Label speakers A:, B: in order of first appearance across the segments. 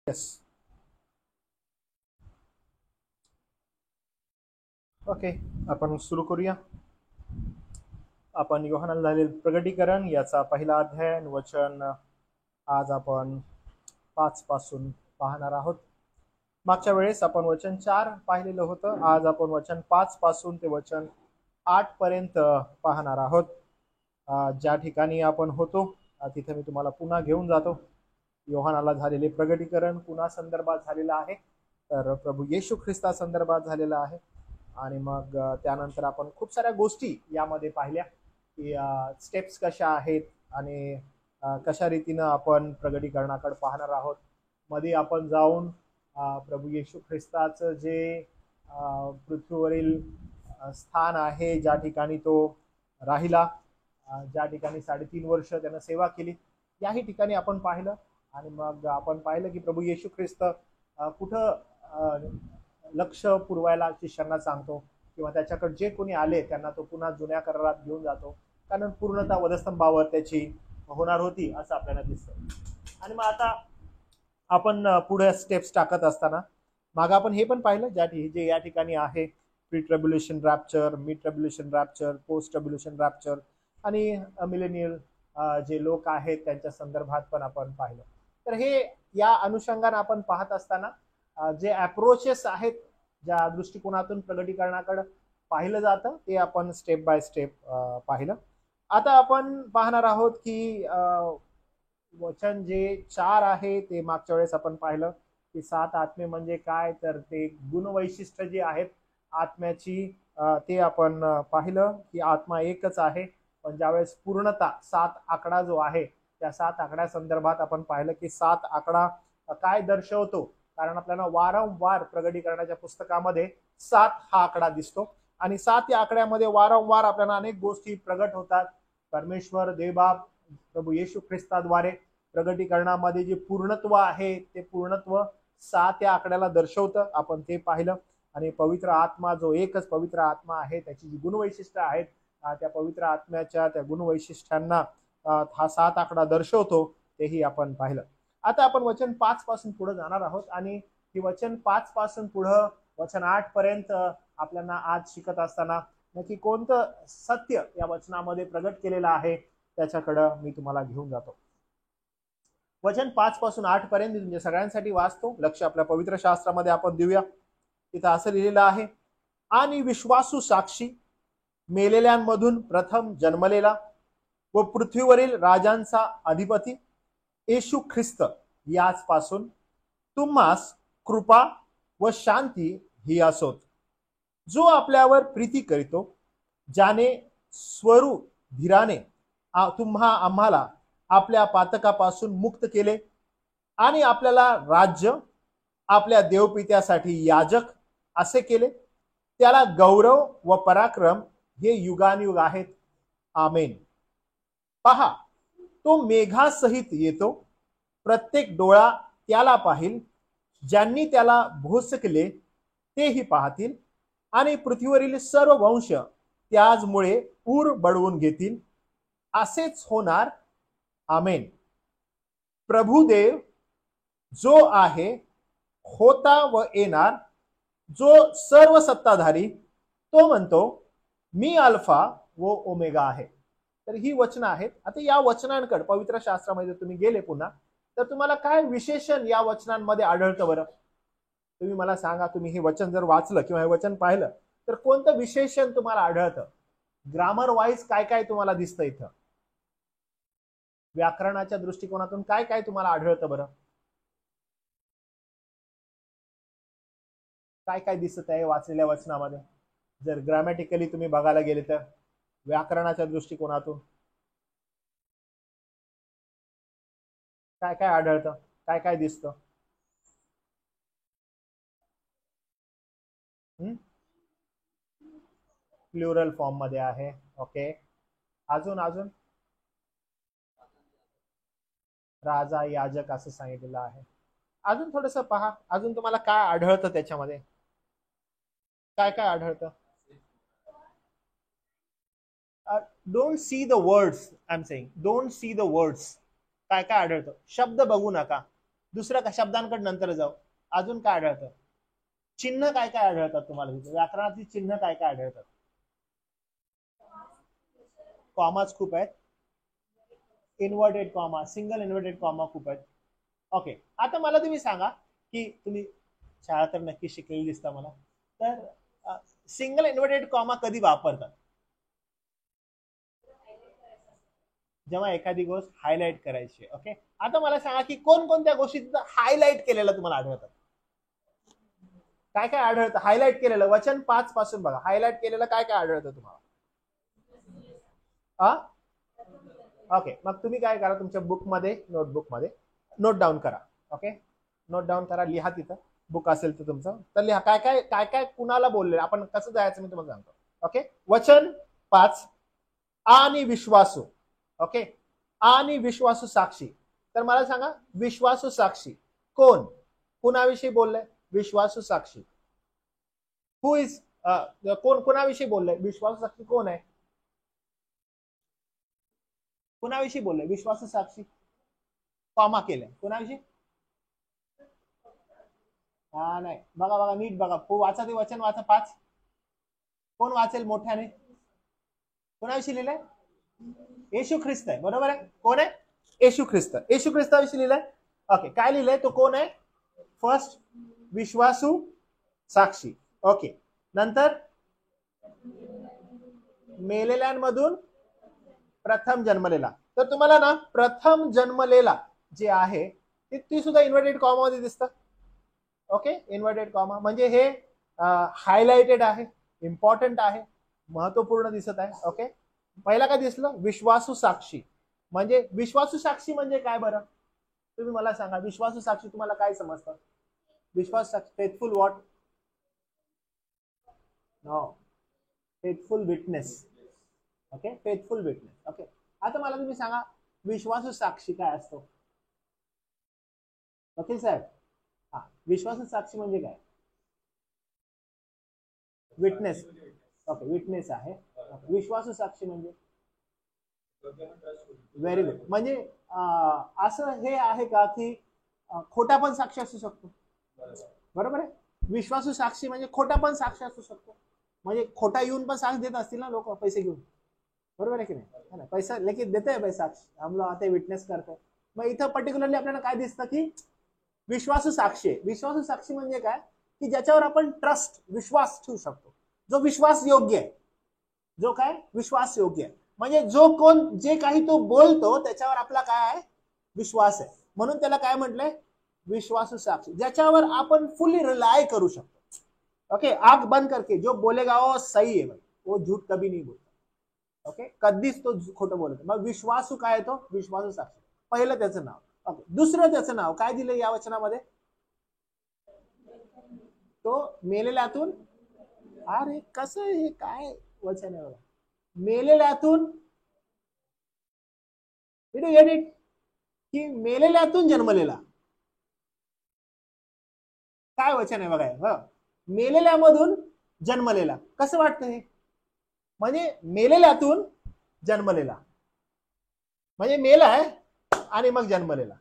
A: Yes. Okay, आपण सुरू करूया. आपण योहानाला झालेले प्रगटीकरण याचा पहिला अध्याय वचन आज आपण 5 पासून पाहणार आहोत. मागच्या वेळेस आपण वचन 4 पाहिलेलं होतं. आज आपण वचन 5 पासून ते वचन 8 पर्यंत पाहणार आहोत. ज्या ठिकाणी आपण होतो तिथे मी तुम्हाला पुन्हा घेऊन जातो. योहानाला झालेले प्रगटीकरण कुणा संदर्भात झालेलं आहे, तर प्रभू येशू ख्रिस्ता संदर्भात झालेलं आहे. आणि मग त्यानंतर आपण खूप साऱ्या गोष्टी यामध्ये पाहिल्या की स्टेप्स कशा आहेत आणि कशा रीतीनं आपण प्रगटीकरणाकडे पाहणार आहोत. मध्ये आपण जाऊन प्रभू येशू ख्रिस्ताचं जे पृथ्वीवरील स्थान आहे, ज्या ठिकाणी तो राहिला, ज्या ठिकाणी 3.5 वर्ष त्यानं सेवा केली, याही ठिकाणी आपण पाहिलं. आणि मग आपण पाहिलं की प्रभू येशू ख्रिस्त कुठं लक्ष पुरवायला शिष्यांना सांगतो किंवा त्याच्याकडे जे कोणी आले त्यांना तो पुन्हा जुन्या करारात घेऊन जातो, कारण पूर्णता वधस्तंभावर त्याची होणार होती असं आपल्याला दिसतं. आणि मग आता आपण पुढे स्टेप्स टाकत असताना माग आपण हे पण पाहिलं जे या ठिकाणी आहे, pre ट्रब्युलेशन rupture, mid ट्रब्युलेशन rupture, post ट्रब्युलेशन rupture आणि मिलेनियल जे लोक आहेत त्यांच्या संदर्भात पण आपण पाहिलं. तर हे या अनुषंगाने आपण पाहत असताना जे अप्रोचेस आहेत, ज्या दृष्टिकोनातून प्रगटीकरणाकडे पाहिलं जातं, ते आपण स्टेप बाय स्टेप पाहिलं. आता आपण पाहणार आहोत की वचन जे 4 आहे ते मागच्या वेळेस आपण पाहिलं की 7 आत्मे म्हणजे काय, तर ते गुणवैशिष्ट्य जे आहेत आत्म्याची, ते आपण पाहिलं की आत्मा एकच आहे. पण ज्यावेळेस पूर्णता 7 आकडा जो आहे, त्या 7 आकड्या संदर्भात आपण पाहिलं की 7 आकडा काय दर्शवतो, कारण आपल्याला वारंवार प्रगटीकरणाच्या पुस्तकामध्ये 7 हा आकडा दिसतो आणि 7 या आकड्यामध्ये वारंवार आपल्याला अनेक गोष्टी प्रगट होतात. परमेश्वर देवबाप प्रभू येशू ख्रिस्ताद्वारे प्रगटीकरणामध्ये जे पूर्णत्व आहे ते पूर्णत्व 7 या आकड्याला दर्शवतं, आपण ते पाहिलं. आणि पवित्र आत्मा जो एकच पवित्र आत्मा आहे, त्याची जी गुणवैशिष्ट्य आहेत, त्या पवित्र आत्म्याच्या त्या गुणवैशिष्ट्यांना हा 7 आकडा दर्शवतो, तेही आपण पाहिलं. आता आपण वचन 5 पासून पुढे जाणार आहोत आणि ही वचन 5 पासून पुढे वचन 8 पर्यंत आपल्याला आज शिकत असताना नक्की कोणतं सत्य या वचनामध्ये प्रगट केलेलं आहे त्याच्याकडं मी तुम्हाला घेऊन जातो. वचन 5 पासून 8 पर्यंत तुमच्या सगळ्यांसाठी वाचतो. लक्ष आपल्या पवित्र शास्त्रामध्ये आपण देऊया. तिथं असं लिहिलेलं आहे, आणि विश्वासू साक्षी, मेलेल्यांमधून प्रथम जन्मलेला व पृथ्वीवरील राजांचा अधिपती येशू ख्रिस्त याच पासून तुम्हास कृपा व शांती ही असोत, जो आपल्यावर प्रीती करीतो, ज्याने स्वरूप धीराने आम्हाला आपल्या पातकापासून मुक्त केले आणि आपल्याला राज्य, आपल्या देवपित्यासाठी याजक असे केले. त्याला गौरव व पराक्रम हे युगानुयुग आहेत. आमेन. पहा, तो मेघासहित येतो, प्रत्येक डोळा त्याला पाहिल, ज्यांनी त्याला भोसकले तेही पाहतील, आणि पृथ्वीवरील सर्व वंश त्याचमुळे पूर बळवून घेतील. असेच होणार. आमेन. प्रभुदेव जो आहे, होता व येणार, जो सर्व सत्ताधारी, तो म्हणतो, मी अल्फा व ओमेगा आहे. तर ही वचनं आहेत. आता या वचनांकडे पवित्र शास्त्रामध्ये तुम्ही गेले पुन्हा, तर तुम्हाला काय विशेषण या वचनांमध्ये आढळतं बरं? तुम्ही मला सांगा. तुम्ही हे वचन जर वाचलं किंवा हे वचन पाहिलं तर कोणतं विशेषण तुम्हाला आढळतं? ग्रामर वाईज काय काय तुम्हाला दिसतं इथं? व्याकरणाच्या दृष्टिकोनातून काय काय तुम्हाला आढळतं बरं? काय काय दिसत आहे वाचलेल्या वचनामध्ये? जर ग्रामॅटिकली तुम्ही बघायला गेले तर व्याकरणाच्या दृष्टिकोनातून काय काय आढळतं, काय काय दिसतं? प्लुरल फॉर्म मध्ये आहे. ओके. अजून अजून राजा, याजक असं सांगितलेलं आहे. अजून थोडस पहा, अजून तुम्हाला काय आढळतं त्याच्यामध्ये? काय काय आढळतं? Don't see the words. I am saying don't see the words. काय काय आढळतं? शब्द बघू नका. दुसऱ्या शब्दांकडे नंतर जाऊ. अजून काय आढळतं? चिन्ह काय काय आढळतात तुम्हाला तिथे? व्याकरणाची चिन्ह काय काय आढळतात? कॉमाच खूप आहेत, inverted comma, single inverted comma खूप आहेत. ओके, आता मला तुम्ही सांगा की तुम्ही शाळा तर नक्की शिकलेली दिसता मला, तर सिंगल इन्व्हर्टेड कॉमा कधी वापरतात? जेव्हा एखादी गोष्ट हायलाइट करायची. ओके, आता मला सांगा की कोणकोणत्या गोष्टी हायलाइट केलेलं तुम्हाला आढळतात? काय काय आढळतं हायलाइट केलेलं? वचन 5 पासून बघा, हायलाइट केलेलं काय काय आढळतं तुम्हाला? ओके, मग तुम्ही काय करा, तुमच्या बुकमध्ये, नोटबुकमध्ये नोट डाऊन करा. ओके, नोट डाऊन करा, लिहा तिथं, बुक असेल तर तुमचं, तर लिहा काय काय काय काय कुणाला बोलले, आपण कसं जायचं मी तुम्हाला सांगतो. ओके, वचन 5, आणि विश्वासू. ओके, आणि विश्वासू साक्षी. तर मला सांगा, विश्वासू साक्षी कोण, कुणाविषयी बोललंय? विश्वासू साक्षी हु इज, कोण कुणाविषयी बोललंय? विश्वासू साक्षी कोण आहे? कुणाविषयी बोललंय विश्वासू साक्षी? कॉमा केलंय कुणाविषयी? हा नाही, बघा बघा नीट बघा, वाचा ते वचन, वाचा 5. कोण वाचेल मोठ्याने? कोणाविषयी लिहिलंय? येशू ख्रिस्त आहे, बरोबर आहे. कोण आहे? येशू ख्रिस्त. येशू ख्रिस्ताविषयी लिहिलंय. ओके, काय लिहिलंय? तो कोण आहे? फर्स्ट, विश्वासू साक्षी. ओके, नंतर मेलेल्यांमधून प्रथम जन्मलेला. तर तुम्हाला ना प्रथम जन्मलेला जे आहे ती सुद्धा इन्व्हर्टेड कॉमा मध्ये दिसतं. ओके, इन्व्हर्टेड कॉमा म्हणजे हे हायलाइटेड आहे, इम्पॉर्टंट आहे, महत्वपूर्ण दिसत आहे. ओके, पहिला काय दिसलं? विश्वासू साक्षी. म्हणजे विश्वासू साक्षी म्हणजे काय बरं? तुम्ही मला सांगा, विश्वासू साक्षी तुम्हाला काय समजतं? विश्वास साक्षी, faithful what? No, faithful witness. Okay, faithful witness. Okay, आता मला तुम्ही सांगा, विश्वासू साक्षी काय असतो? वकील साहेब, हा, विश्वासू साक्षी म्हणजे काय? विटनेस. ओके, विटनेस आहे. विश्वासू साक्षी म्हणजे व्हेरी गुड. म्हणजे असं हे आहे का की खोटा पण साक्षी असू शकतो? बरोबर आहे. विश्वासू साक्षी म्हणजे खोटा पण साक्षी असू शकतो. म्हणजे खोटा येऊन पण साक्ष देत असतील ना लोक पैसे घेऊन, बरोबर आहे की नाही? पैसा लेकिन देते भाई साक्ष, हम लोग आते विटनेस करते. मग इथं पर्टिक्युलरली आपल्याला काय दिसतं की विश्वासू साक्षी. विश्वासू साक्षी म्हणजे काय? की ज्याच्यावर आपण ट्रस्ट, विश्वास ठेवू शकतो, जो विश्वास योग्य आहे. जो काय? विश्वास योग्य आहे. म्हणजे जो कोण जे काही तो बोलतो त्याच्यावर आपला काय आहे? विश्वास आहे. म्हणून त्याला काय म्हटलंय? विश्वासू साक्षी, ज्याच्यावर आपण फुली रिलाय करू शकतो. ओके, आंख बंद करके जो बोलेगा वो सही है भाई, वो झूठ कभी नहीं बोलता. ओके, कधीच तो खोटं बोलत. मग विश्वासू काय? तो विश्वासू साक्षी, पहिलं त्याचं नाव. ओके, दुसरं त्याचं नाव काय दिलं या वचनामध्ये? तो मेलेल्यातून. अरे कसं हे काय वचन आहे बघा, मेलेल्यातून. की मेलेल्यातून जन्मलेला. काय वचन आहे बघा, मेलेल्यामधून जन्मलेला. कसं वाटतं हे? म्हणजे मेलेल्यातून जन्मलेला म्हणजे मेलाय आणि मग जन्मलेला.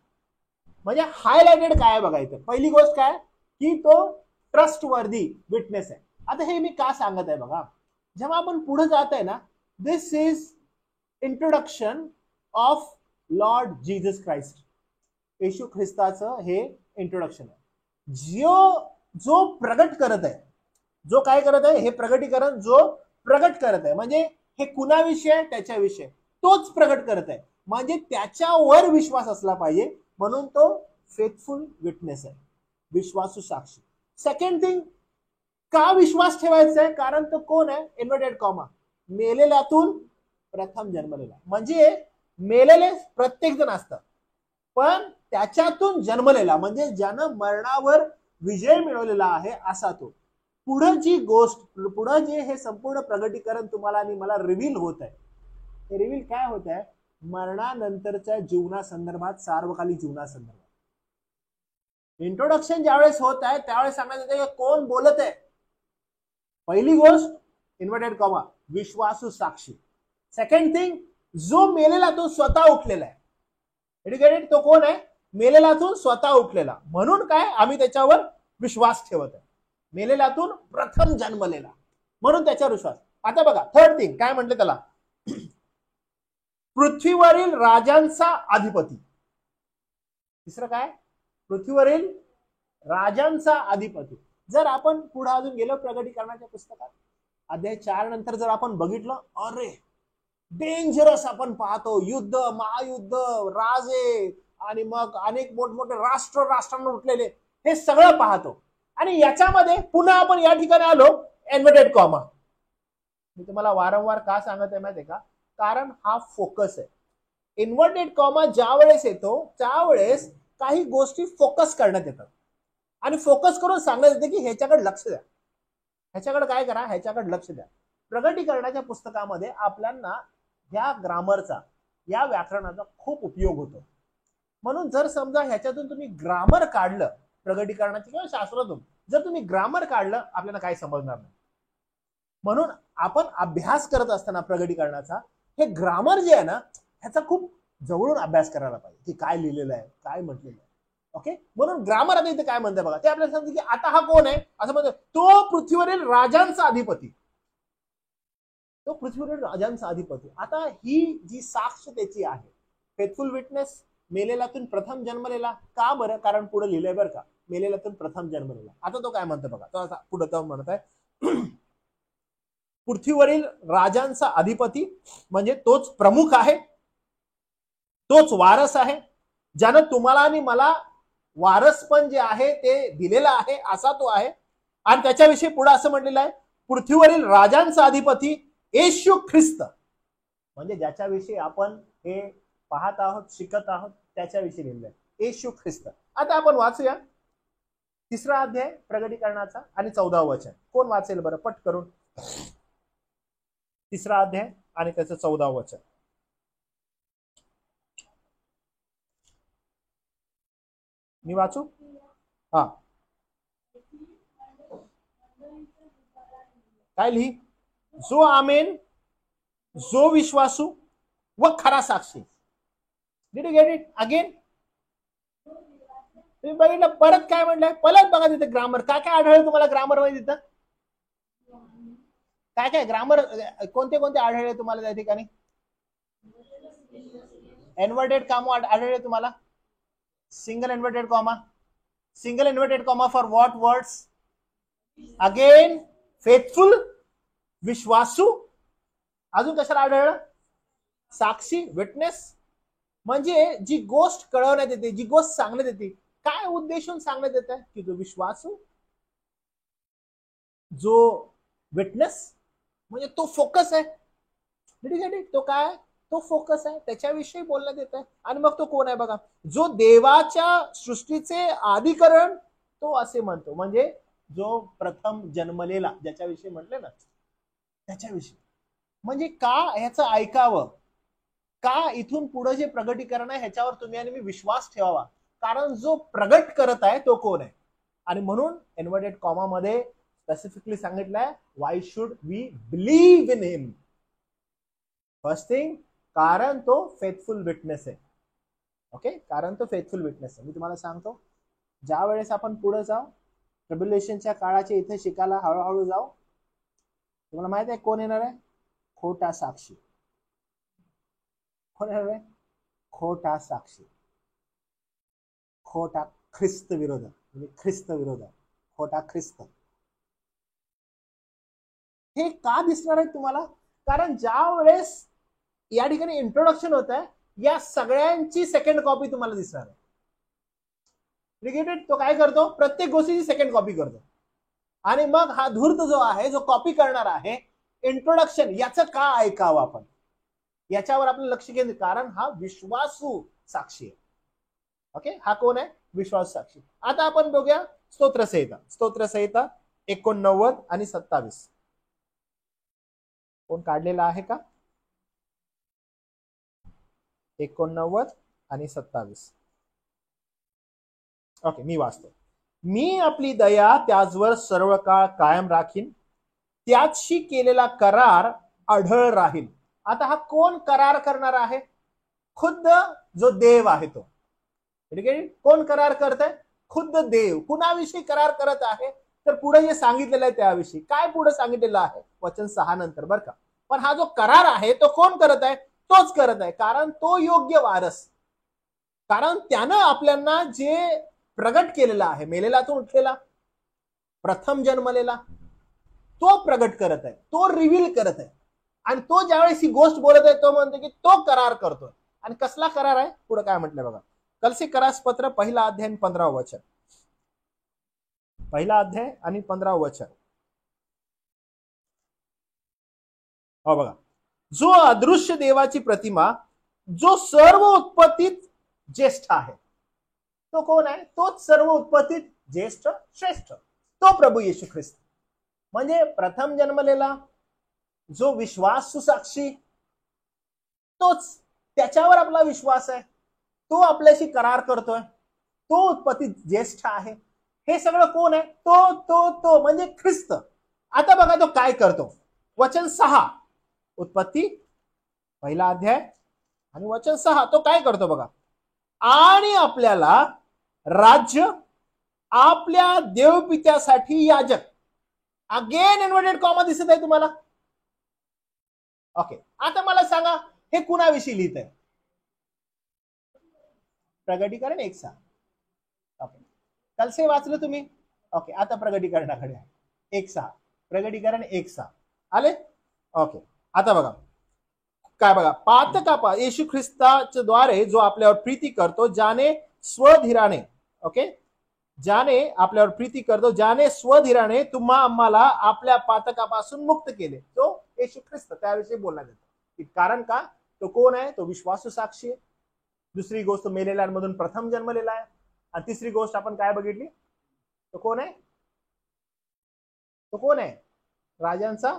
A: म्हणजे हायलाइटेड काय बघायचं? पहिली गोष्ट काय की तो ट्रस्ट वर्दी विटनेस आहे. आता हे मी का सांगत आहे बघा, जेव्हा आपण पुढे जात आहे ना, this is introduction of Lord Jesus Christ. येशू ख्रिस्ताचं हे इंट्रोडक्शन आहे. जो प्रगट करत आहे, जो काय करत आहे, हे प्रगटीकरण जो प्रगट करत आहे, म्हणजे हे कुणाविषयी? त्याच्याविषयी. तोच प्रगट करत आहे, म्हणजे त्याच्यावर विश्वास असला पाहिजे, म्हणून तो फेथफुल विटनेस आहे, विश्वासू साक्षी. सेकंड थिंग, का विश्वास ठेवायचा आहे? कारण तो कोण आहे? इन्व्हर्टेड कॉमा, मेलेल्यातून प्रथम जन्मलेला. म्हणजे मेलेले प्रत्येक जण असतात, पण त्याच्यातून जन्मलेला म्हणजे ज्यानं मरणावर विजय मिळवलेला आहे असा तो. पुढं जी गोष्ट, पुढं जे हे संपूर्ण प्रगटीकरण तुम्हाला आणि मला रिव्हील होत आहे, हे रिव्हील काय होत आहे? मरणानंतरच्या जीवनासंदर्भात, सार्वकालिक जीवनासंदर्भात. इंट्रोडक्शन ज्यावेळेस होत आहे त्यावेळेस सांगण्यात येते कोण बोलत आहे. पहिली गोष्ट इन्व्हर्टेड कॉमा, विश्वासू साक्षी. सेकंड थिंग, जो मेलेला तो स्वतः उठलेला आहे. तो कोण आहे? मेलेल्यातून स्वतः उठलेला, म्हणून काय आम्ही त्याच्यावर विश्वास ठेवत आहे. मेलेल्यातून प्रथम जन्मलेला, म्हणून त्याच्यावर विश्वास. आता बघा थर्ड थिंग काय म्हटले त्याला, पृथ्वीवरील राजांचा अधिपती. तिसरं काय, पृथ्वीवरील राजांचा अधिपती. जर आपण पुढे अजून गेलो प्रगटीकरणाच्या पुस्तकात अध्याय 4 नंतर जर आपण बघितलं, अरे डेंजरस आपण पाहतो, युद्ध, महायुद्ध, राजे आणि मग अनेक मोठमोठे राष्ट्रांना उठलेले, हे सगळं पाहतो. आणि याच्यामध्ये पुन्हा आपण या ठिकाणी आलो इन्व्हर्टेड कॉमा. मी तुम्हाला वारंवार का सांगत आहे माहिती आहे का, कारण हा फोकस आहे. इन्व्हर्टेड कॉमा ज्या वेळेस येतो त्यावेळेस काही गोष्टी फोकस करण्यात येतात आणि फोकस करून सांगण्यात येते की ह्याच्याकडे लक्ष द्या, ह्याच्याकडे काय करा, ह्याच्याकडे लक्ष द्या. प्रगटीकरणाच्या पुस्तकामध्ये आपल्याला या ग्रामरचा, या व्याकरणाचा खूप उपयोग होतो. म्हणून जर समजा ह्याच्यातून तुम्ही ग्रामर काढलं, प्रगटीकरणाचे किंवा शास्त्रातून जर तुम्ही ग्रामर काढलं, आपल्याला काय समजणार नाही. म्हणून आपण अभ्यास करत असताना प्रगटीकरणाचा हे ग्रामर जे आहे ना, ह्याचा खूप जवळून अभ्यास करायला पाहिजे की काय लिहिलेलं आहे, काय म्हटलेलं आहे. ओके, म्हणून ग्रामर आता इथे काय म्हणते बघा, ते आपल्याला सांगते की आता हा कोण आहे, असं म्हणतो तो पृथ्वीवरील राजांचा अधिपती, तो पृथ्वीवरील राजांचा अधिपती. आता ही जी साक्ष त्याची आहे, फेथफुल विटनेस, मेलेल्यातून प्रथम जन्मलेला. का बरं, कारण पुढे लिहिलंय बरं का, मेलेल्यातून प्रथम जन्मलेला. आता तो काय म्हणतो बघा, तो पुढे तो म्हणत आहे पृथ्वीवरील राजांचा अधिपती, म्हणजे तोच प्रमुख आहे, तोच वारस आहे, ज्यानं तुम्हाला आणि मला वारसपण जे आहे ते दिलेलं आहे, असा तो आहे. आणि त्याच्याविषयी पुढे असं म्हटलेलं आहे, पृथ्वीवरील राजांचा अधिपती येशू ख्रिस्त, म्हणजे ज्याच्याविषयी आपण हे पाहत आहोत, शिकत आहोत, त्याच्याविषयी लिहिलेलं आहे येशू ख्रिस्त. आता आपण वाचूया 3रा अध्याय प्रगटीकरणाचा आणि 14वे वचन. कोण वाचेल बरं पट करून? 3रा अध्याय आणि त्याचं 14वे वचन. मी वाचू? हा, काय लिही? जो आमेन, जो विश्वासू व खरा साक्षी. Did you get it again? तुम्ही बघितलं परत काय म्हणलंय, परत बघा तिथे ग्रामर काय काय आढळलं तुम्हाला ग्रामर मध्ये. तिथं काय काय ग्रामर, कोणते कोणते आढळले तुम्हाला त्या ठिकाणी? इन्व्हर्टेड कॉमा आढळले तुम्हाला, single inverted comma. Single inverted comma for what words? Again, faithful, विश्वासू. अजून कशाला आढळलं? साक्षी, विटनेस. म्हणजे जी गोष्ट कळवण्यात येते, जी गोष्ट सांगण्यात येते, काय उद्देशून सांगण्यात येत आहे की जो विश्वासू, जो विटनेस, म्हणजे तो फोकस आहे. तो काय, तो फोकस आहे, त्याच्याविषयी बोलण्यात येत आहे. आणि मग तो कोण आहे बघा, जो देवाच्या सृष्टीचे आदिकरण, तो असे म्हणतो, म्हणजे जो प्रथम जन्मलेला, ज्याच्याविषयी म्हटले ना, त्याच्याविषयी. म्हणजे का ह्याचं ऐकावं, का इथून पुढे जे प्रगटीकरण आहे ह्याच्यावर तुम्ही आणि मी विश्वास ठेवावा, कारण जो प्रगट करत आहे तो कोण आहे. आणि म्हणून इन्व्हर्टेड कॉमा मध्ये स्पेसिफिकली सांगितलंय, why should we believe in him. First thing, कारण तो फेथफुल विटनेस आहे. ओके, कारण तो फेथफुल विटनेस आहे. मी तुम्हाला सांगतो, ज्या वेळेस आपण पुढे जाऊ, ट्रिब्युलेशनच्या काळाच्या इथे शिकायला हळूहळू जाऊ, तुम्हाला माहित आहे कोण येणार आहे? खोटा साक्षी. कोण येणार आहे? खोटा साक्षी, खोटा ख्रिस्त विरोधक, म्हणजे ख्रिस्त विरोधक, खोटा ख्रिस्त. हे का दिसणार आहे तुम्हाला? कारण ज्या वेळेस या ठिकाणी इंट्रोडक्शन होत आहे, या सगळ्यांची सेकंड कॉपी तुम्हाला दिसणार आहे. तो काय करतो? प्रत्येक गोष्टीची सेकंड कॉपी करतो. आणि मग हा धूर्त जो आहे, जो कॉपी करणार आहे, इंट्रोडक्शन याचं का ऐकावं आपण, याच्यावर आपलं लक्ष केंद्रित, कारण हा विश्वासू साक्षी आहे. ओके, हा कोण आहे? विश्वासू साक्षी. आता आपण बघूया स्तोत्रसंहिता. स्तोत्रसंहिता 89 आणि 27. कोण काढलेला आहे का? 89 आणि 27. ओके, मी वाचतो. मी आपली दया त्याचवर सर्व काळ कायम राखीन, त्याची केलेला करार आढळ राहील. आता हा कोण करार करणार आहे? खुद्द जो देव आहे तो. ठीक आहे. कोण करार करत आहे? खुद्द देव. कुणाविषयी करार करत आहे? तर पुढे जे सांगितलेलं आहे त्याविषयी. काय पुढे सांगितलेलं आहे वचन 6 नंतर, बरं का. पण हा जो करार आहे तो कोण करत आहे? तोच करत आहे, कारण तो योग्य वारस, कारण त्यानं आपल्याला जे प्रगट केलेला आहे, मेलेलातून उठलेला, प्रथम जन्मलेला, तो प्रगट करत आहे, तो रिव्हील करत आहे. आणि तो ज्यावेळेस ही गोष्ट बोलत आहे तो म्हणतो की तो करार करतोय. आणि कसला करार आहे? पुढे काय म्हटलंय बघा. कलसी करारपत्र 1 अध्याय 15 वचन. 1 अध्याय आणि 15 वचन. हो बघा. जो अदृश्य देवाची प्रतिमा, जो सर्व उत्पत्तीत ज्येष्ठ आहे. तो कोण आहे? तोच सर्व उत्पत्तीत ज्येष्ठ श्रेष्ठ, तो प्रभू येशू ख्रिस्त. म्हणजे प्रथम जन्मलेला, जो विश्वास सुसाक्षी, तोच, त्याच्यावर आपला विश्वास आहे, तो आपल्याशी करार करतोय, तो उत्पत्तीत ज्येष्ठ आहे. हे सगळं कोण आहे? तो तो तो म्हणजे ख्रिस्त. आता बघा तो काय करतो. वचन 6, उत्पत्ती 1 अध्याय आणि वचन 6, तो काय करतो बघा. आणि आपल्याला राज्य, आपल्या देवपित्यासाठी याजक. अगेन इन्व्हर्टेड कॉमा दिसत आहे तुम्हाला? ओके. आता मला सांगा हे कुणाविषयी लिहित आहे? प्रगटीकरण 1:6. ओके. कलसे वाचलं तुम्ही? ओके. आता प्रगटीकरणाकडे 1:6. प्रगटीकरण 1:6 आले? ओके. आता बघा काय बघा. पातकापा येशू ख्रिस्ताच्या द्वारे जो आपल्यावर प्रीती करतो, ज्याने स्वधीराने, ओके, ज्याने आपल्यावर प्रीती करतो, ज्याने स्वधीराने तुम्हा आम्हाला आपल्या पातकापासून मुक्त केले, तो येशू ख्रिस्त. त्याविषयी बोलण्यात येतं. कारण का? तो कोण आहे? तो विश्वासू साक्षी आहे. दुसरी गोष्ट मेलेल्यांमधून प्रथम जन्मलेला आहे. आणि तिसरी गोष्ट आपण काय बघितली? तो कोण आहे? तो कोण आहे? राजांचा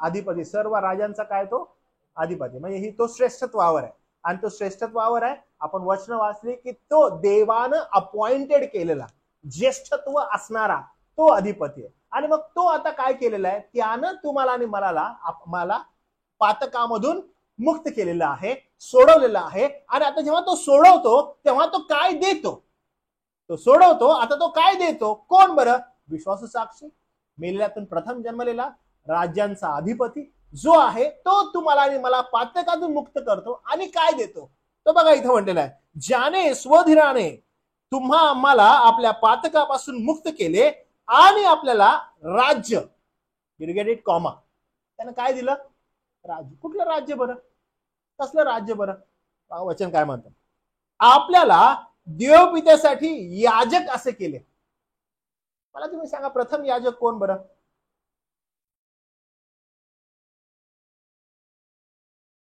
A: अधिपती. सर्व राजांचा काय? तो अधिपती. म्हणजे ही तो श्रेष्ठत्वावर आहे. आणि तो श्रेष्ठत्वावर आहे. आपण वचन वाचली की तो देवानं अपॉइंटेड केलेला, ज्येष्ठत्व असणारा तो अधिपती आहे. आणि मग तो आता काय केलेला आहे? त्यानं तुम्हाला आणि मला पातकामधून मुक्त केलेलं आहे, सोडवलेलं आहे. आणि आता जेव्हा तो सोडवतो तेव्हा तो काय देतो? तो सोडवतो, आता तो काय देतो? कोण बरं? विश्वासू साक्षी, मेलेल्यातून प्रथम जन्मलेला, राज्यांचा अधिपती जो आहे, तो तुम्हाला आणि मला पातकातून मुक्त करतो. आणि काय देतो? तो बघा इथं म्हटलेला आहे, ज्याने स्वधीराने तुम्हा आम्हाला आपल्या पातकापासून मुक्त केले आणि आपल्याला राज्य, डिलिगेटेड कॉमा, त्यानं काय दिलं? राज्य. कुठलं राज्य बरं? कसलं राज्य बरं? वचन काय म्हणतं? आपल्याला देवपित्यासाठी याजक असे केले. मला तुम्ही सांगा, प्रथम याजक कोण बरं?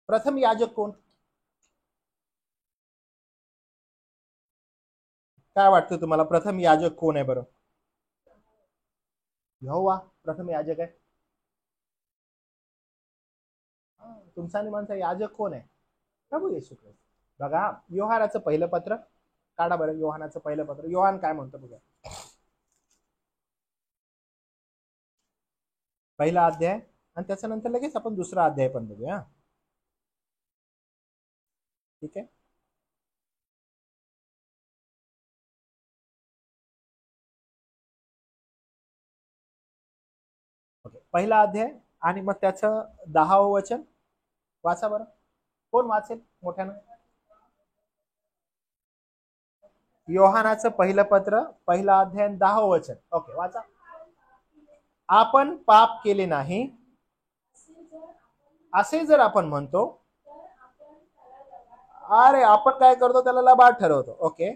A: प्रथम याजक कोण? काय वाटतं तुम्हाला? प्रथम याजक कोण आहे बरं? यहोवा प्रथम याजक आहे. तुमचा आणि माझा याजक कोण आहे? प्रभू येशू ख्रिस्त. बघा योहानाचं पहिलं पत्र काढा बरं. योहानाचं पहिलं पत्र. योहान काय म्हणतो बघा. 1 अध्याय आणि त्याच्यानंतर लगेच आपण 2 अध्याय पण बघूया. ठीक आहे. ओके. 1 अध्याय आणि मग त्याचं 10वं वचन वाचा बरं. कोण वाचेल मोठ्यानं? योहानाचं पहिलं पत्र 1 अध्याय 10वं वचन. ओके वाचा. आपण पाप केले नाही असे जर आपण म्हणतो, अरे आपण काय करतो? त्याला लबाड ठरवतो. ओके.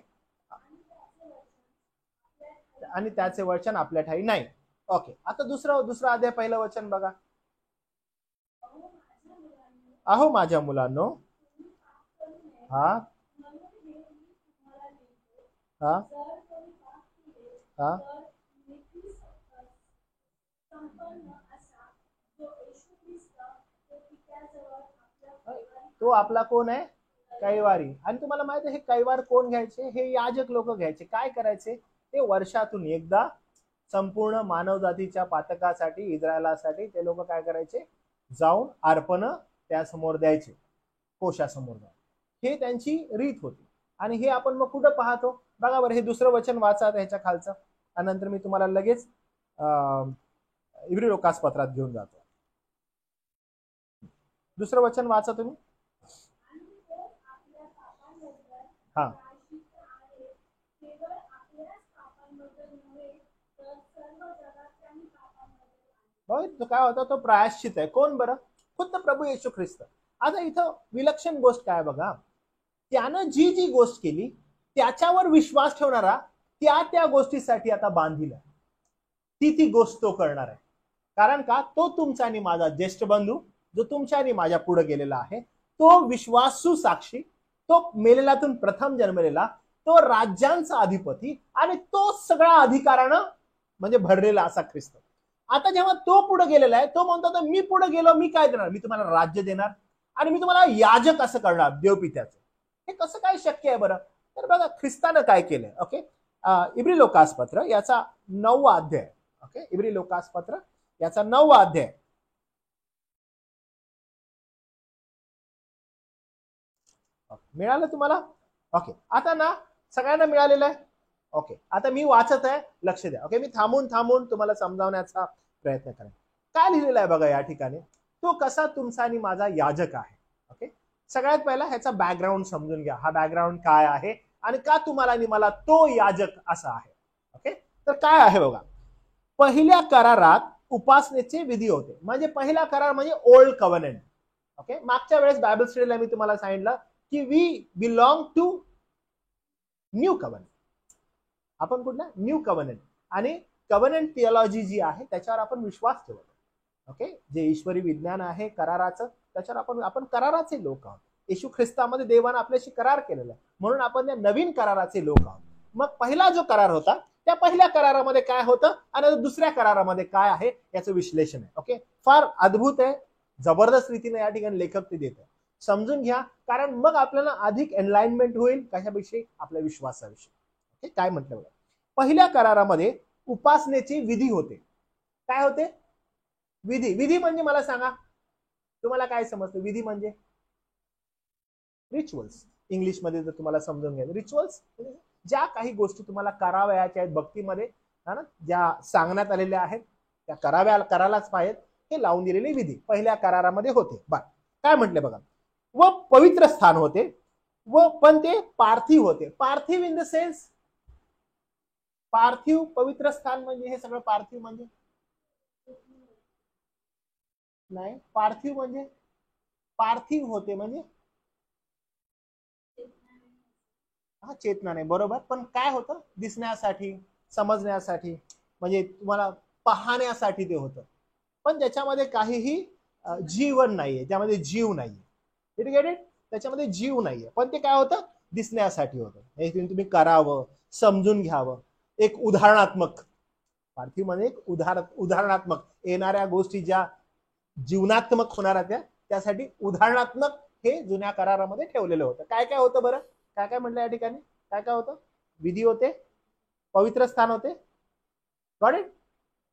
A: आणि त्याचे वचन आपल्या ठाई नाही. ओके. आता दुसरा अध्याय पहिलं वचन बघा. अहो माझ्या मुलांनो, हा हा हा तो आपला कोण आहे? कैवारी. आणि तुम्हाला माहिती आहे हे कैवार कोण घ्यायचे? हे याजक लोक घ्यायचे. काय करायचे? ते वर्षातून एकदा संपूर्ण मानवजातीच्या पातकासाठी, इस्रायलासाठी ते लोक काय करायचे? जाऊन अर्पण त्यासमोर द्यायचे, कोशासमोर जाऊन. हे त्यांची रीत होती. आणि हे आपण मग कुठं पाहतो बघा बरं, हे दुसरं वचन वाचा ह्याच्या खालचं, आणि नंतर मी तुम्हाला लगेच इब्री लोकास पत्रात घेऊन जातो. दुसरं वचन वाचा तुम्ही. हा, तो काय होता, तो प्रायश्चित आहे. कोण बरं? खुद्द प्रभू येशू ख्रिस्त. आता इथं विलक्षण गोष्ट काय बघा, त्यानं जी जी गोष्ट केली त्याच्यावर विश्वास ठेवणारा त्या गोष्टीसाठी आता बांधील ती गोष्ट तो करणार आहे. कारण का, तो तुमचा आणि माझा ज्येष्ठ बंधू, जो तुमच्या आणि माझ्या पुढे गेलेला आहे, तो विश्वासू साक्षी, तो मेलेल्यातून प्रथम जन्मलेला, तो राज्यांचा अधिपती, आणि तो सगळ्या अधिकारानं म्हणजे भरलेला असा ख्रिस्त. आता जेव्हा तो पुढे गेलेला आहे, तो म्हणतो मी पुढे गेलो, मी काय देणार, मी तुम्हाला राज्य देणार आणि मी तुम्हाला याजक असं करणार देवपित्याचं. हे कसं काय शक्य आहे बरं? तर बघा ख्रिस्तानं काय केलंय. ओके, इब्री लोकास पत्र याचा 9वा अध्याय. ओके, इब्री लोकास पत्र याचा 9वा अध्याय. मिळालं तुम्हाला? ओके, आता ना सगळ्यांना मिळालेलं आहे. ओके, आता मी वाचत आहे, लक्ष द्या. ओके, मी थांबून तुम्हाला समजावण्याचा प्रयत्न करेन. काय लिहिलेलं आहे बघा या ठिकाणी, तो कसा तुमचा आणि माझा याजक आहे. ओके, सगळ्यात पहिला ह्याचा बॅकग्राऊंड समजून घ्या. हा बॅकग्राऊंड काय आहे आणि का तुम्हाला आणि मला तो याजक असा आहे. ओके, तर काय आहे बघा, पहिल्या करारात उपासनेचे विधी होते. म्हणजे पहिला करार म्हणजे ओल्ड कव्हनंट. ओके, मागच्या वेळेस बायबल स्टडीला मी तुम्हाला सांगितलं की we belong to new covenant. आपण कुठला न्यू कव्हनंट, आणि कव्हनंट थिओलॉजी जी आहे त्याच्यावर आपण विश्वास ठेवतो. ओके, जे ईश्वरी विज्ञान आहे कराराचं, त्याच्यावर आपण कराराचे लोक आहोत. येशू ख्रिस्तामध्ये देवानं आपल्याशी करार केलेला आहे, म्हणून आपण त्या नवीन कराराचे लोक आहोत. मग पहिला जो करार होता त्या पहिल्या करारामध्ये काय होतं आणि दुसऱ्या करारामध्ये काय आहे याचं विश्लेषण आहे. ओके, फार अद्भुत आहे, जबरदस्त रीतीने या ठिकाणी लेखक ते देत आहे. समजून घ्या, कारण मग आपल्याला अधिक एनलाइनमेंट होईल कशाविषयी, आपल्या विश्वासाविषयी. ओके, काय म्हटलं बघा, पहिल्या करारामध्ये उपासनेचे विधी होते. काय होते? विधी. विधी म्हणजे मला सांगा, तुम्हाला काय समजतं विधी म्हणजे? रिच्युअल्स. इंग्लिशमध्ये जर तुम्हाला समजून घ्यायचं, रिच्युअल्स ज्या काही गोष्टी तुम्हाला कराव्याच्या आहेत भक्तीमध्ये, ज्या सांगण्यात आलेल्या आहेत त्या करायलाच पाहिजेत, हे लावून दिलेले विधी पहिल्या करारामध्ये होते. काय म्हटले बघा, व पवित्र स्थान होते, व पण ते पार्थिव होते. पार्थिव इन द सेन्स, पार्थिव पवित्र स्थान म्हणजे हे सगळं पार्थिव म्हणजे नाही. पार्थिव म्हणजे पार्थिव होते म्हणजे हा चेतना नाही, बरोबर. पण काय होतं, दिसण्यासाठी, समजण्यासाठी, म्हणजे तुम्हाला पाहण्यासाठी ते होतं, पण ज्याच्यामध्ये काहीही जीवन नाहीये, त्यामध्ये जीव नाहीये. त्याच्यामध्ये जीव नाहीये, पण ते काय होतं, दिसण्यासाठी होतं. हे तुम्ही करावं, समजून घ्यावं. एक उदाहरणात्मक, पार्थिव म्हणजे एक उदाहरणात्मक, येणाऱ्या गोष्टी ज्या जीवनात्मक होणार त्यासाठी उदाहरणात्मक हे जुन्या करारामध्ये ठेवलेलं होतं. काय काय होतं बरं, काय काय म्हटलं या ठिकाणी, काय काय होतं? विधी होते, पवित्र स्थान होते. Got it?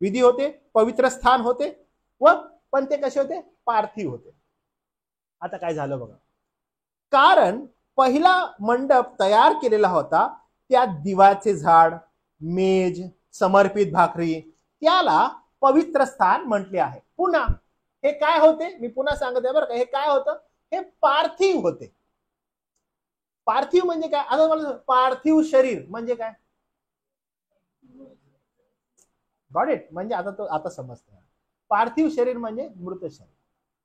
A: विधी होते, पवित्र स्थान होते, व पण ते कसे होते, पार्थिव होते. आता काय झालं बघा, कारण पहिला मंडप तयार केलेला होता, त्यात दिवाचे झाड, मेज, समर्पित भाकरी, त्याला पवित्र स्थान म्हटले आहे. पुन्हा हे काय होते, मी पुन्हा सांगत आहे बरं का, हे काय होतं, हे पार्थिव होते. पार्थिव म्हणजे काय, आता मला पार्थिव शरीर म्हणजे काय, गॉट इट? म्हणजे आता समजतं, पार्थिव शरीर म्हणजे मृत शरीर.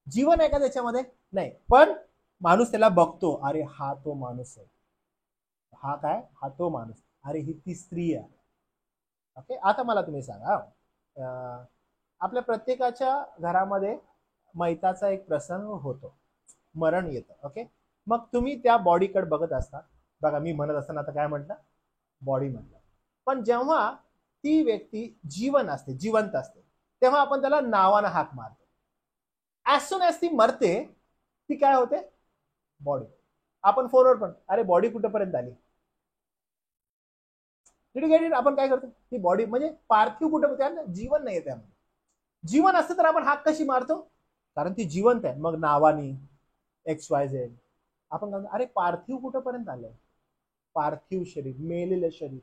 A: जीवन आहे का त्याच्यामध्ये? नाही, पण माणूस त्याला बघतो, अरे हा तो माणूस आहे, हा काय, हा तो माणूस, अरे ही ती स्त्री आहे. ओके, आता मला तुम्ही सांगा, आपल्या प्रत्येकाच्या घरामध्ये मैताचा एक प्रसंग होतो, मरण येतं. ओके, मग तुम्ही त्या बॉडीकडे बघत असता. बघा, मी म्हणत असताना आता काय म्हटलं, बॉडी म्हटलं, पण जेव्हा ती व्यक्ती जिवंत असते तेव्हा आपण त्याला नावानं हाक मारतो. ऍज सून ऍज ती मरते, ती काय होते, बॉडी. आपण फोनवर पण, अरे बॉडी कुठेपर्यंत आली, आपण काय करतो, ती बॉडी म्हणजे पार्थिव कुठे, जीवन नाही त्यामध्ये. जीवन असतं तर आपण हाक कशी मारतो, कारण ती जिवंत आहे. मग नावानी XYZ, आपण काय अरे पार्थिव कुठपर्यंत आलंय, पार्थिव शरीर, मेलेलं शरीर,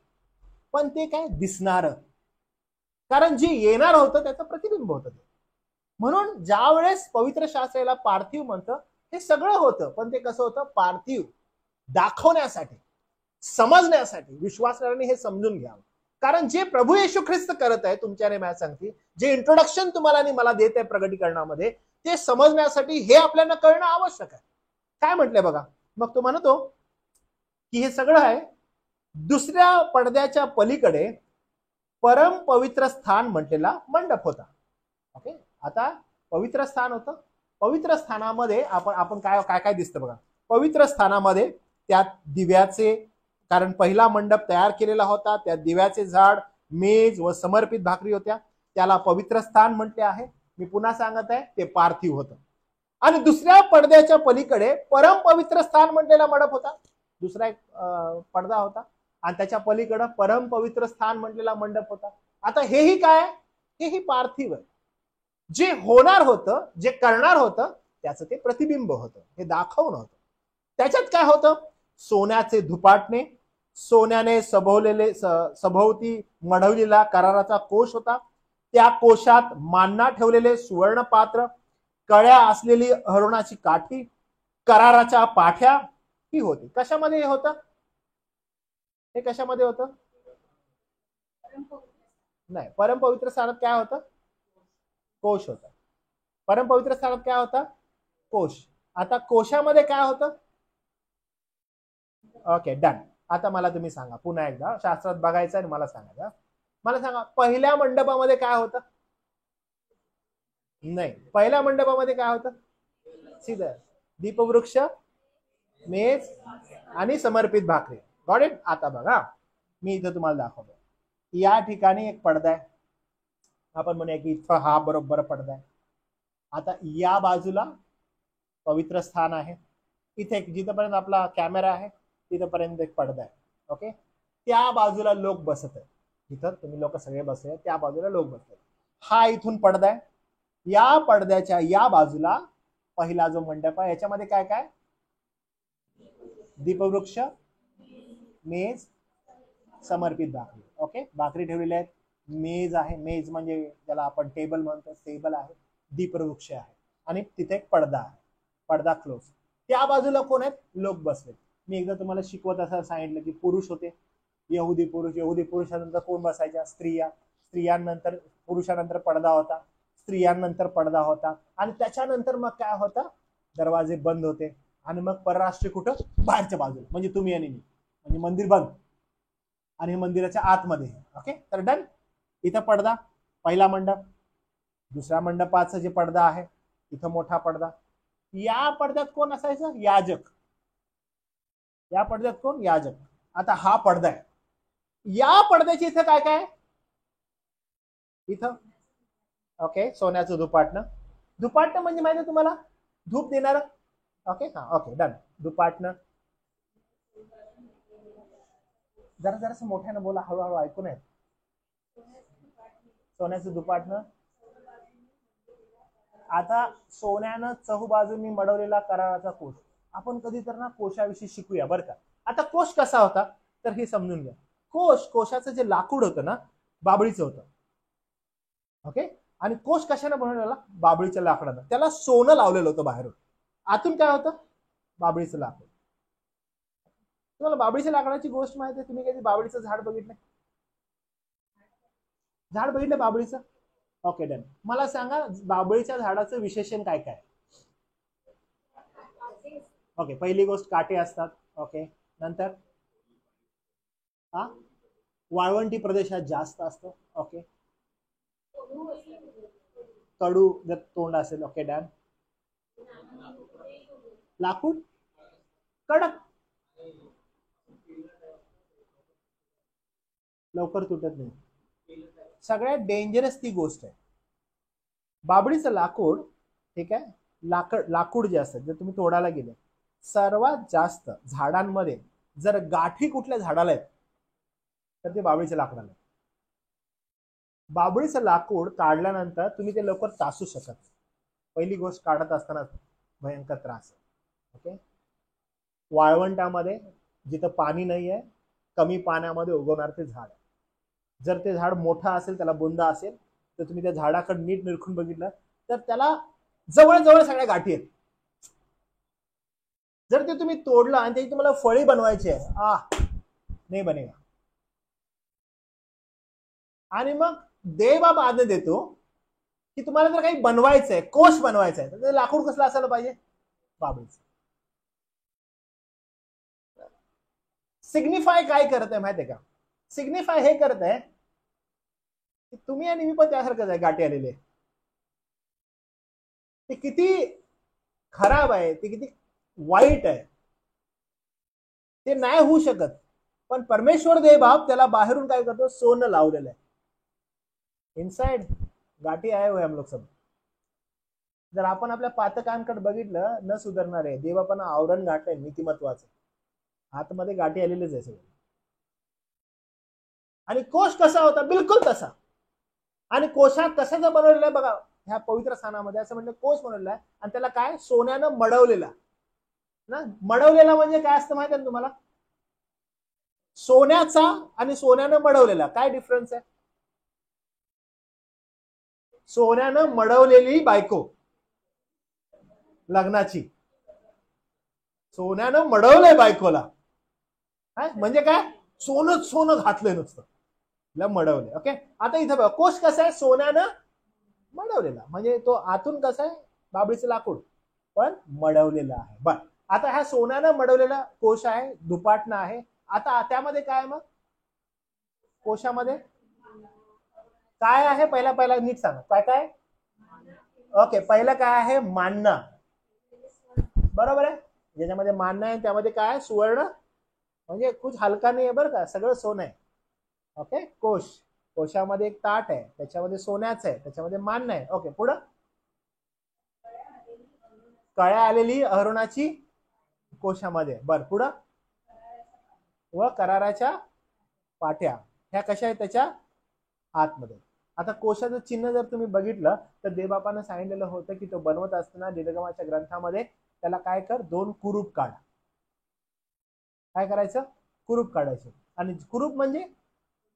A: पण ते काय दिसणार, कारण जे येणार होतं त्याचं प्रतिबिंब होतं ते. म्हणून ज्या वेळेस पवित्र शास्त्र याला पार्थिव म्हणतं, हे सगळं होतं, पण ते कसं होतं, पार्थिव, दाखवण्यासाठी, समजण्यासाठी. विश्वासाने हे समजून घ्यावं, कारण जे प्रभू येशू ख्रिस्त करत आहे तुमच्याने मला सांगते, जे इंट्रोडक्शन तुम्हाला आणि मला देत आहे प्रगटीकरणामध्ये, ते समजण्यासाठी हे आपल्याला कळणं आवश्यक आहे. काय म्हटलंय बघा, मग तो म्हणतो की हे सगळं आहे दुसऱ्या पडद्याच्या पलीकडे परम पवित्र स्थान म्हटलेला मंडप होता. ओके, आता पवित्र स्थान होतं, पवित्र स्थानामध्ये आपण काय काय काय दिसतं बघा. पवित्र स्थानामध्ये त्यात दिव्याचे, कारण पहिला मंडप तयार केलेला होता, त्यात दिव्याचे झाड, मेज व समर्पित भाकरी होत्या, त्याला पवित्र स्थान म्हटले आहे. मी पुन्हा सांगत आहे, ते पार्थिव होतं. आणि दुसऱ्या पडद्याच्या पलीकडे परम पवित्र स्थान म्हटलेला मंडप होता, दुसरा एक पडदा होता, आणि त्याच्या पलीकडे परम पवित्र स्थान म्हटलेला मंडप होता. आता हेही काय, हेही पार्थिव आहे. जे होणार होतं, जे करणार होतं, त्याचं ते प्रतिबिंब होतं, हे दाखवणं होतं. त्याच्यात काय होतं, सोन्याचे धुपाटणे, सोन्याने सभोवती मढवलेला कराराचा कोश होता, त्या कोशात मान्ना ठेवलेले सुवर्ण पात्र, कळ्या असलेली हरुणाची काठी, कराराच्या पाठ्या ही होती. कशामध्ये हे होतं, हे कशामध्ये होतं, नाही, परम पवित्र स्थानात काय होतं, कोश होता. परम पवित्र स्थानात काय होता, कोश. आता कोशामध्ये काय होतं, ओके डन. आता मला तुम्ही सांगा पुन्हा एकदा, शास्त्रात बघायचं आणि मला सांगा, मला सांगा पहिल्या मंडपामध्ये काय होतं, नाही, पहिल्या मंडपामध्ये काय होतं, सीधं दीपवृक्ष, मेज आणि समर्पित भाकरी. Got it. आता बघा, मी इथं तुम्हाला दाखवतो, या ठिकाणी एक पडदा आहे, आपण म्हणूया की इथं हा बरोबर पडदा आहे. आता या बाजूला पवित्र स्थान आहे, इथे जिथपर्यंत आपला कॅमेरा आहे तिथपर्यंत एक पडदा आहे. ओके, त्या बाजूला लोक बसत आहेत, इथं तुम्ही लोक सगळे बसले, त्या बाजूला लोक बसले. हा इथून पडदा आहे, या पडद्याच्या या बाजूला पहिला जो मंडप आहे, याच्यामध्ये काय काय, दीपवृक्ष, मेज, समर्पित भाकरी. ओके, भाकरी ठेवलेल्या आहेत, मेज आहे, मेज म्हणजे ज्याला आपण टेबल म्हणतो, टेबल आहे, दीपवृक्ष आहे, आणि तिथे एक पडदा आहे, पडदा क्लोज. त्या बाजूला कोण आहेत, लोक बसले. मी एकदा तुम्हाला शिकवत असं सांगितलं की पुरुष होते, यहुदी पुरुष, यहुदी पुरुषानंतर कोण बसायच्या, स्त्रिया, स्त्रियांनंतर पुरुषानंतर पडदा होता, स्त्रियांनंतर पडदा होता, आणि त्याच्यानंतर मग काय होता, दरवाजे बंद होते, आणि मग परराष्ट्रीय कुठं, बाहेरच्या बाजूला, म्हणजे तुम्ही आणि मी, म्हणजे मंदिर बंद आणि मंदिराच्या आतमध्ये. ओके, तर डन. इथं पडदा, पहिला मंडप. दुसऱ्या मंडपाचा जे पडदा आहे, इथं मोठा पडदा. या पडद्यात कोण असायचं, याजक. या पडद्यात कोण, याजक. आता हा पडदा आहे, या पडद्याची इथं काय काय, इथं ओके सोन्याचं धुपाटणं. धुपाटणं म्हणजे माहिती आहे तुम्हाला, धूप देणार. ओके, हा ओके डन. धुपाटणं, जरा जरासं मोठ्यानं बोला, हळूहळू ऐकू नये. सोन्याचं धुपाटणं. आता सोन्यानं चहूबाजूंनी मडवलेला कराराचा कोश, आपण कधी तर ना कोशाविषयी शिकूया बरं का. आता कोश कसा होता तर हे समजून घ्या. कोशाचं जे लाकूड होतं ना, बाबळीचं होतं. ओके, आणि कोश कशाने बनवलेला, बाबळीच्या लाकडानं. त्याला सोनं लावलेलं होतं बाहेरून, आतून काय होतं, बाबळीचं लाकूड. तुम्हाला बाबळीच्या लाकडाची गोष्ट माहिती आहे, तुम्ही कधी बाबळीचं झाड बघितलं, झाड बघितलं बाबळीचं. Okay done. मला सांगा बाबळीच्या झाडाचं विशेषण काय काय. ओके, पहिली गोष्ट काटे असतात. ओके, नंतर हा वाळवंटी प्रदेशात जास्त असतं. ओके, कडू जर तोंड असेल. Okay done. लाकूड कडक, लवकर तुटत नाही. सगळ्यात डेंजरस ती गोष्ट आहे बाबळीचं लाकूड. ठीक आहे, लाकूड जे असतं, जर तुम्ही तोडायला गेले, सर्वात जास्त झाडांमध्ये जर गाठी कुठल्या झाडाला आहेत तर ते बाबळीच्या लाकडाला. बाबळीचं लाकूड काढल्यानंतर तुम्ही ते लवकर तासू शकत. पहिली गोष्ट, काढत असताना भयंकर त्रास. ओके, वाळवंटामध्ये जिथं पाणी नाही आहे, कमी पाण्यामध्ये उगवणार ते झाड. जर ते झाड मोठं असेल, त्याला बुंदा असेल, तर तुम्ही त्या झाडाकडे नीट निरखून बघितलं तर त्याला जवळ सगळ्या गाठी आहेत. जर ते तुम्ही तोडलं आणि त्याची तुम्हाला फळी बनवायची आहे, नाही बनेगा. आणि मग देव बाब आज्ञा देतो की तुम्हाला जर काही बनवायचंय, कोश बनवायचा आहे, तर ते लाकूड कसलं असायला पाहिजे? बाबळीचं. सिग्निफाय काय करत आहे माहितीये का? सिग्निफाय हे करत आहे की तुम्ही आणि मी पण त्यासारखंच आहे, गाठी आलेले. ते किती खराब आहे, ते किती वाईट आहे, ते नाही होऊ शकत. पण परमेश्वर देव बाप त्याला बाहेरून काय करतो? सोनं लावलेलं आहे. इनसाइड गाठी आहे हो हम लोग सब. जर आपण आपल्या पातकांकडे बघितलं, न सुधारणार आहे. देवापण आवरण गाठलंय नीतिमत्वाचं, आतमध्ये गाठी आलेलेच आहे सगळे. आणि कोश कसा होता? बिलकुल तसा. आणि कोशात कशाचं बनवलेलं आहे बघा, ह्या पवित्र स्थानामध्ये असं म्हणलं कोश बनवलेला आहे, आणि त्याला काय? सोन्यानं मडवलेला ना. मडवलेला म्हणजे काय असतं माहिती आहे तुम्हाला? सोन्याचा आणि सोन्यानं मडवलेला काय डिफरन्स आहे? सोन्यानं मडवलेली बायको लग्नाची, सोन्यानं मडवलंय बायकोला, म्हणजे काय? सोनं घातलंय नुसतं, मडवलंय. ओके, आता इथं बघा, कोश कसा आहे? सोन्यानं मडवलेला, म्हणजे तो आतून कसा आहे? बाबळीचं लाकूड, पण मडवलेला आहे. बर, आता ह्या सोन्यानं मडवलेला कोश आहे, दुपाटणं आहे. आता त्यामध्ये काय? मग कोशामध्ये काय आहे? पहिला नीट सांगा, काय काय? ओके, पहिलं काय आहे? मानणं. बरोबर आहे. ज्याच्यामध्ये मानणं आहे त्यामध्ये काय? सुवर्ण, म्हणजे कुछ हलका नाही आहे बरं का, सगळं सोनं आहे. ओके, कोश, कोशामध्ये एक ताट आहे, त्याच्यामध्ये सोन्याचं आहे, त्याच्यामध्ये मानणं आहे. ओके, पुढं कळ्या आलेली अहरोनाची कोशामध्ये. बर, पुढं व कराराच्या पाट्या, ह्या कशा आहेत? त्याच्या आतमध्ये. आता कोशाचं चिन्ह जर तुम्ही बघितलं तर देवबापानं सांगितलेलं होतं की तो बनवत असताना निर्गमाच्या ग्रंथामध्ये त्याला काय कर? 2 कुरूप काढ. काय करायचं? कुरूप काढायचं. आणि कुरूप म्हणजे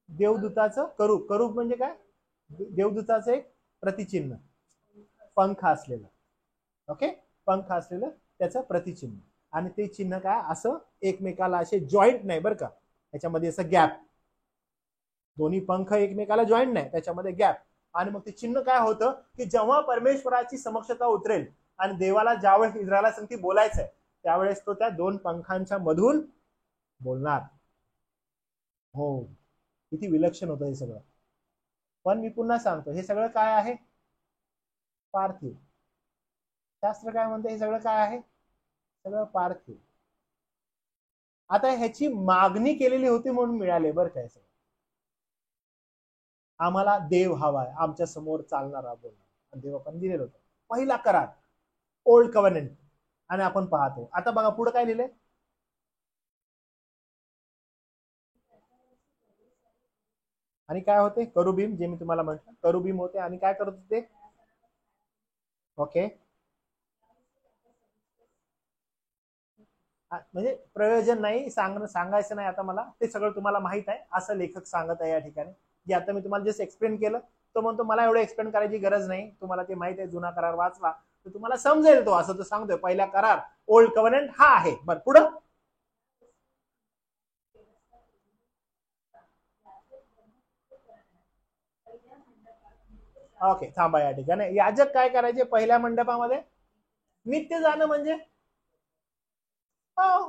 A: देवदूताचं करूप. करूप म्हणजे काय? देवदूताचं एक प्रतिचिन्ह, पंख असलेलं. ओके, पंख असलेलं त्याचं प्रतिचिन्ह. आणि ते चिन्ह काय? असं एकमेकाला असे जॉईंट नाही बरं का, त्याच्यामध्ये असं गॅप, दोन्ही पंख एकमेकाला जॉईंट नाही, त्याच्यामध्ये गॅप. आणि मग ते चिन्ह काय होतं की जेव्हा परमेश्वराची समक्षता उतरेल आणि देवाला ज्यावेळेस इस्रायला संगती बोलायचंय, त्यावेळेस तो त्या 2 पंखांच्या मधून बोलणार. हो, किती विलक्षण होतं हे सगळं. पण मी पुन्हा सांगतो, हे सगळं काय आहे? पार्थिव. शास्त्र काय म्हणते? हे सगळं काय आहे? सगळं पार्थिव. आता ह्याची मागणी केलेली होती म्हणून मिळाले बरं काय. सगळं आम्हाला देव हवाय, आमच्या समोर चालणारा बोलणार, देव आपण दिलेलं होतं. पहिला करार, ओल्ड कव्हर्नमेंट. आणि आपण पाहतो आता बघा पुढे काय लिहिलंय? आणि काय होते? करुबीम, जे मी तुम्हाला म्हटलं करुबीम होते. आणि काय करत होते? ओके, म्हणजे प्रयोजन नाही, सांगायचं नाही आता मला, ते सगळं तुम्हाला माहित आहे, असं लेखक सांगत आहे या ठिकाणी. जे आता मी तुम्हाला जस्ट एक्सप्लेन केलं, तो म्हणतो मला एवढं एक्सप्लेन करायची गरज नाही, तुम्हाला ते माहित आहे, जुना करार वाचला तर तुम्हाला समजेल तो, असं तो सांगतोय. पहिला करार, ओल्ड कव्हर्नमेंट हा आहे. बरं, पुढं ओके, थांबा या ठिकाणी. याजक काय करायचे? पहिल्या मंडपामध्ये नित्य जाणं, म्हणजे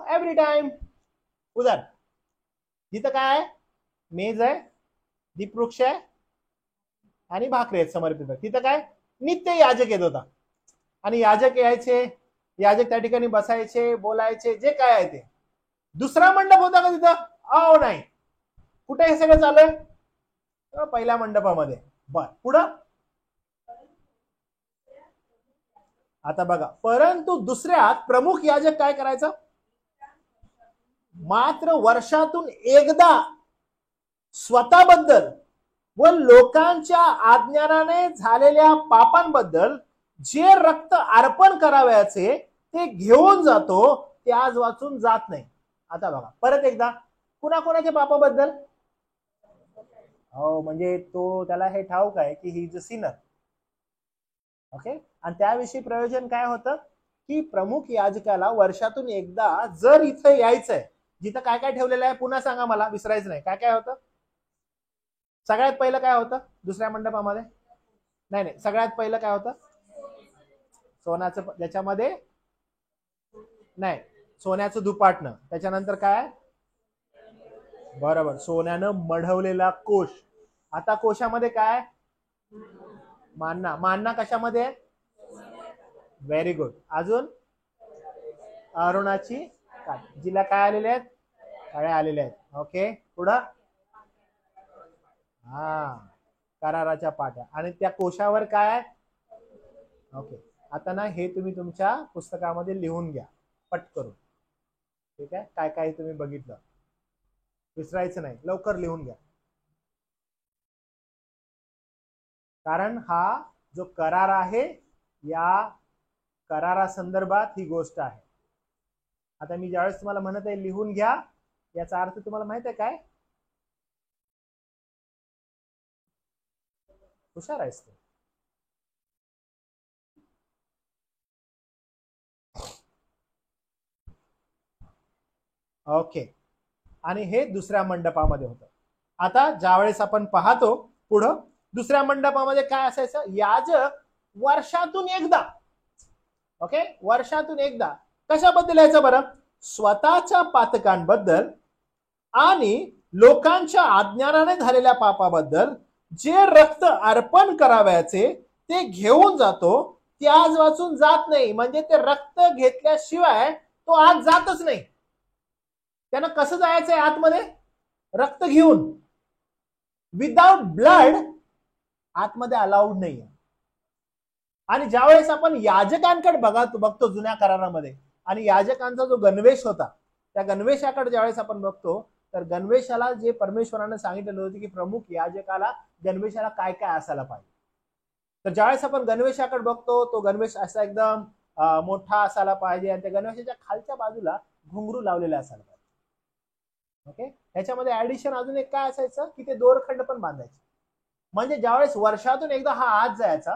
A: एव्हरी टाइम. उदार जिथं काय आहे? मेज आहे, दीपवृक्ष आहे आणि भाकरी आहेत समर्पित. तिथं काय? नित्य याजक येत होता. आणि याजक यायचे, याजक त्या ठिकाणी बसायचे, बोलायचे, जे काय आहे ते. दुसरा मंडप होता का तिथं? नाही. कुठे हे सगळं चालू आहे? पहिल्या मंडपामध्ये. बर, पुढं आता बघा, परंतु दुसऱ्यात प्रमुख याजक काय करायचं? मात्र वर्षातून एकदा स्वतःबद्दल व लोकांच्या अज्ञानाने झालेल्या पापांबद्दल जे रक्त अर्पण करावयाचे ते घेऊन जातो, त्याज वाचून जात नाही. आता बघा परत एकदा, कुणाकुणाच्या पापाबद्दल? हो, म्हणजे तो त्याला हे ठाऊक आहे की he is a Sinner. Okay, आणि त्याविषयी प्रयोजन काय होतं की प्रमुख याजकाला वर्षातून एकदा जर इथं यायचंय, जिथं काय काय ठेवलेलं आहे पुन्हा सांगा मला, विसरायचं नाही. काय काय होतं? सगळ्यात पहिलं काय होतं दुसऱ्या मंडपामध्ये? नाही नाही, सगळ्यात पहिलं काय होतं? सोन्याचं, त्याच्यामध्ये नाही, सोन्याचं दुपाटणं. त्याच्यानंतर काय? बरोबर, सोन्यानं मढवलेला कोश. आता कोशामध्ये काय? मानना. मानना कशामध्ये? Very good. अजून अरुणाची काठ, जिला काय आलेले आहेत? काळ्या आलेल्या आहेत. ओके, पुढं हा कराराच्या पाट्या. आणि त्या कोशावर काय? ओके, आता ना हे तुम्ही तुमच्या पुस्तकामध्ये लिहून घ्या पट करून. ठीक आहे, काय काय तुम्ही बघितलं, विसरायचं नाही, लवकर लिहून घ्या. कारण हा जो करार आहे, या करारासंदर्भात ही गोष्ट आहे. आता मी ज्यावेळेस तुम्हाला म्हणत आहे लिहून घ्या, याचा अर्थ तुम्हाला माहित आहे काय? हुशार आहेस तू. ओके, आणि हे दुसऱ्या मंडपामध्ये होतं. आता ज्यावेळेस आपण पाहतो पुढं, दुसऱ्या मंडपामध्ये काय असायचं? याजक वर्षातून एकदा, ओके, वर्षातून एकदा कशाबद्दल यायचं बरं? स्वतःच्या पातकांबद्दल आणि लोकांच्या अज्ञानाने झालेल्या पापाबद्दल जे रक्त अर्पण करावयाचे ते घेऊन जातो, ते आज वाचून जात नाही. म्हणजे ते रक्त घेतल्याशिवाय तो आज जातच नाही. त्यानं कसं जायचंय आतमध्ये? रक्त घेऊन. विदाउट ब्लड आतमध्ये अलाउड नाही. आणि ज्यावेळेस आपण याजकांकडे बघतो जुन्या करारामध्ये, आणि याजकांचा जो गणवेश होता, त्या गणवेशाकडे ज्यावेळेस आपण बघतो, तर गणवेशाला जे परमेश्वराने सांगितलेलं होतं की प्रमुख याजकाला गणवेशाला काय काय असायला पाहिजे. तर ज्यावेळेस आपण गणवेशाकडे बघतो, तो गणवेश असा एकदम मोठा असायला पाहिजे, आणि त्या गणवेशाच्या खालच्या बाजूला घुंगरू लावलेले असायला पाहिजे. ओके, ह्याच्यामध्ये ऍडिशन अजून एक काय असायचं की ते दोरखंड पण बांधायचे. म्हणजे ज्यावेळेस वर्षातून एकदा हा आत जायचा,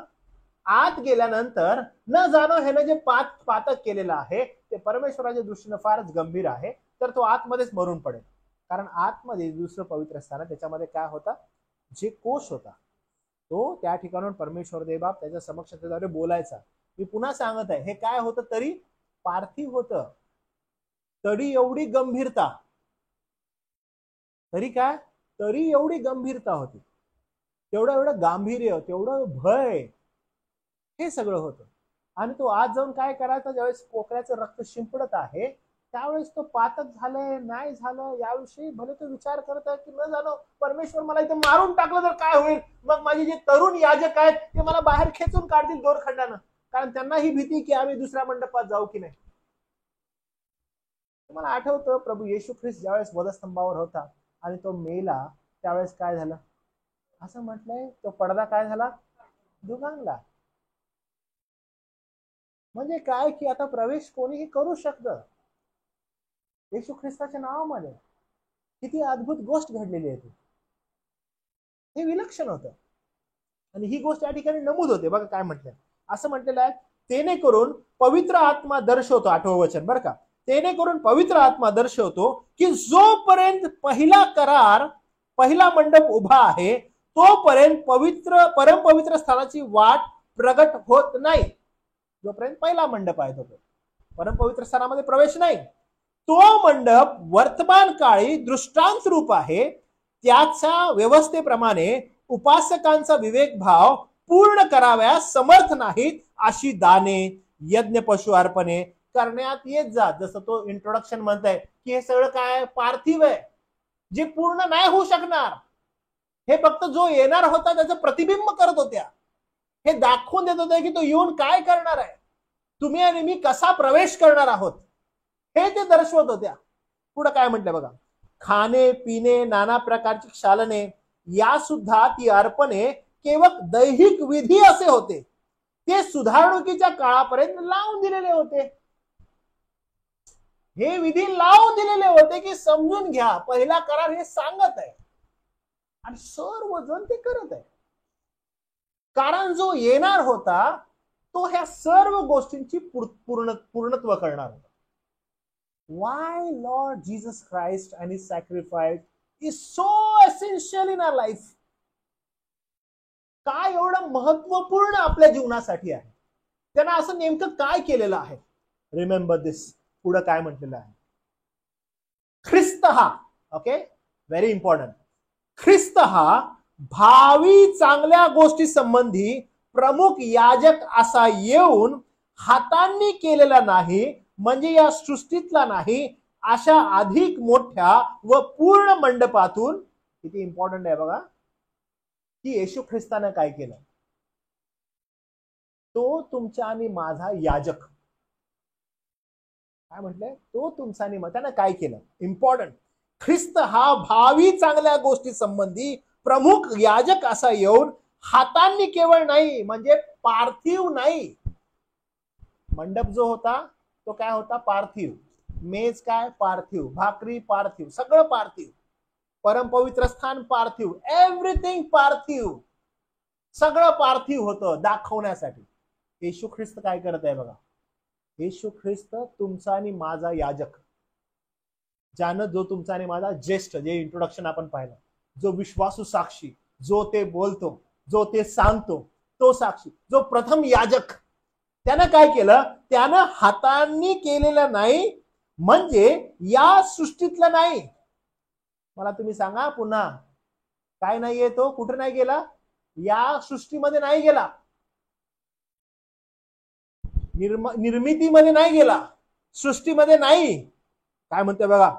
A: आत गेल्यानंतर न जाणं ह्यानं जे पातक केलेलं आहे ते परमेश्वराच्या दृष्टीनं फारच गंभीर आहे, तर तो आतमध्येच मरून पडेल. कारण आतमध्ये दुसरं पवित्र स्थान, त्याच्यामध्ये काय होता? जे कोश होता, तो त्या ठिकाणून परमेश्वर देवबाप त्याच्या समक्षतेद्वारे बोलायचा. मी पुन्हा सांगत आहे, हे काय होतं? तरी पार्थिव होतं, तरी एवढी गंभीरता, तरी काय, तरी एवढी गंभीरता होती, तेवढं एवढं गांभीर्य, तेवढं भय, हे सगळं होतं. आणि तो आज जाऊन काय करायचा? ज्यावेळेस कोकऱ्याचं रक्त शिंपडत आहे, त्यावेळेस तो पातक झालंय नाही झालं याविषयी भले तो विचार करत आहे की न जाणं परमेश्वर मला इथे मारून टाकलं तर काय होईल, मग माझे जे तरुण याजक आहेत ते मला बाहेर खेचून काढतील दोरखंडानं, कारण त्यांना ही भीती की आम्ही दुसऱ्या मंडपात जाऊ की नाही. तुम्हाला आठवतं प्रभू येशू ख्रिस्त ज्यावेळेस वधस्तंभावर होता आणि तो मेला, त्यावेळेस काय झालं? असं म्हटलंय तो पडदा काय झाला? दुभांगला. म्हणजे काय की आता प्रवेश कोणीही करू शकतं येशू ख्रिस्ताच्या नावामध्ये. किती अद्भुत गोष्ट घडलेली आहे ती, हे विलक्षण होतं. आणि ही गोष्ट या ठिकाणी नमूद होते. बघा काय म्हटलंय, असं म्हटलेलं आहे, तेने करून पवित्र आत्मा दर्शवतो. 8वं वचन बरं का, तेने करून पवित्र आत्मा दर्शवतो की जोपर्यंत पहिला करार, पहिला मंडप उभा आहे, तोपर्यंत परमपवित्र स्थानाची वाट प्रगट होत नाही. जोपर्यंत पहिला मंडप आहे तोपर्यंत परमपवित्र स्थानामध्ये प्रवेश नाही. तो मंडप वर्तमान काळी दृष्टांत रूप आहे. त्याच्या व्यवस्थेप्रमाणे उपासकांचा विवेक भाव पूर्ण कराव्यास समर्थ नाहीत, अशी दाने, यज्ञ, पशु अर्पणे करण्यात येत जात. जसं तो इंट्रोडक्शन म्हणताय की हे सगळं काय पार्थिव आहे, जे पूर्ण नाही होऊ शकणार. हे फक्त जो येणार होता त्याचं प्रतिबिंब करत होत्या, हे दाखवून देत होते की तो येऊन काय करणार आहे, तुम्ही आणि मी कसा प्रवेश करणार आहोत, हे ते दर्शवत होत्या. पुढे काय म्हटलं बघा, खाणे पिणे, नाना प्रकारची क्षालने, या सुद्धा ती अर्पणे केवळ दैहिक विधी असे होते, ते सुधारणुकीच्या काळापर्यंत लावून दिलेले होते. हे विधी लावून दिलेले होते की समजून घ्या, पहिला करार हे सांगत आहे आणि सर्वजण ते करत आहे. कारण जो येणार होता तो ह्या सर्व गोष्टींची पूर्णत्व करणार होता. Why Lord Jesus Christ and his sacrifice is so essential in our life? काय एवढं महत्वपूर्ण आपल्या जीवनासाठी आहे? त्यांना असं नेमकं काय केलेलं आहे? रिमेंबर दिस. पुढे काय म्हटलेलं आहे? ख्रिस्त हा, ओके, व्हेरी इम्पॉर्टंट, ख्रिस्त हा भावी चांगल्या गोष्टी संबंधी प्रमुख याजक असा येऊन हातांनी केलेला नाही, म्हणजे या सृष्टीतला नाही, अशा अधिक मोठ्या व पूर्ण मंडपातून. किती इम्पॉर्टंट आहे बघा की येशू ख्रिस्ताने काय केलं. तो तुमचा आणि माझा याजक. काय म्हटलंय? तो तुमचा आणि त्यानं काय केलं? इम्पॉर्टंट. ख्रिस्त हा भावी चांगल्या गोष्टी संबंधी प्रमुख याजक असा येऊन हातांनी केवळ नाही, म्हणजे पार्थिव नाही. मंडप जो होता तो काय होता? पार्थिव. मेज काय? पार्थिव. भाकरी पार्थिव. सगळं पार्थिव. परमपवित्र स्थान पार्थिव. एव्हरीथिंग पार्थिव. सगळं पार्थिव होतं दाखवण्यासाठी. येशू ख्रिस्त काय करत आहे बघा. येशू ख्रिस्त तुमचा आणि माझा याजक, ज्यानं जो तुमचा आणि माझा ज्येष्ठ, जे इंट्रोडक्शन आपण पाहिलं, जो विश्वासू साक्षी, जो ते बोलतो, जो ते सांगतो, तो साक्षी, जो प्रथम याजक, त्यानं काय केलं? त्यानं हातांनी केलेलं नाही, म्हणजे या सृष्टीतलं नाही. मला तुम्ही सांगा पुन्हा, काय नाहीये तो? कुठे नाही गेला? या सृष्टीमध्ये नाही गेला, निर्मितीमध्ये नाही गेला, सृष्टीमध्ये नाही. काय म्हणते बघा,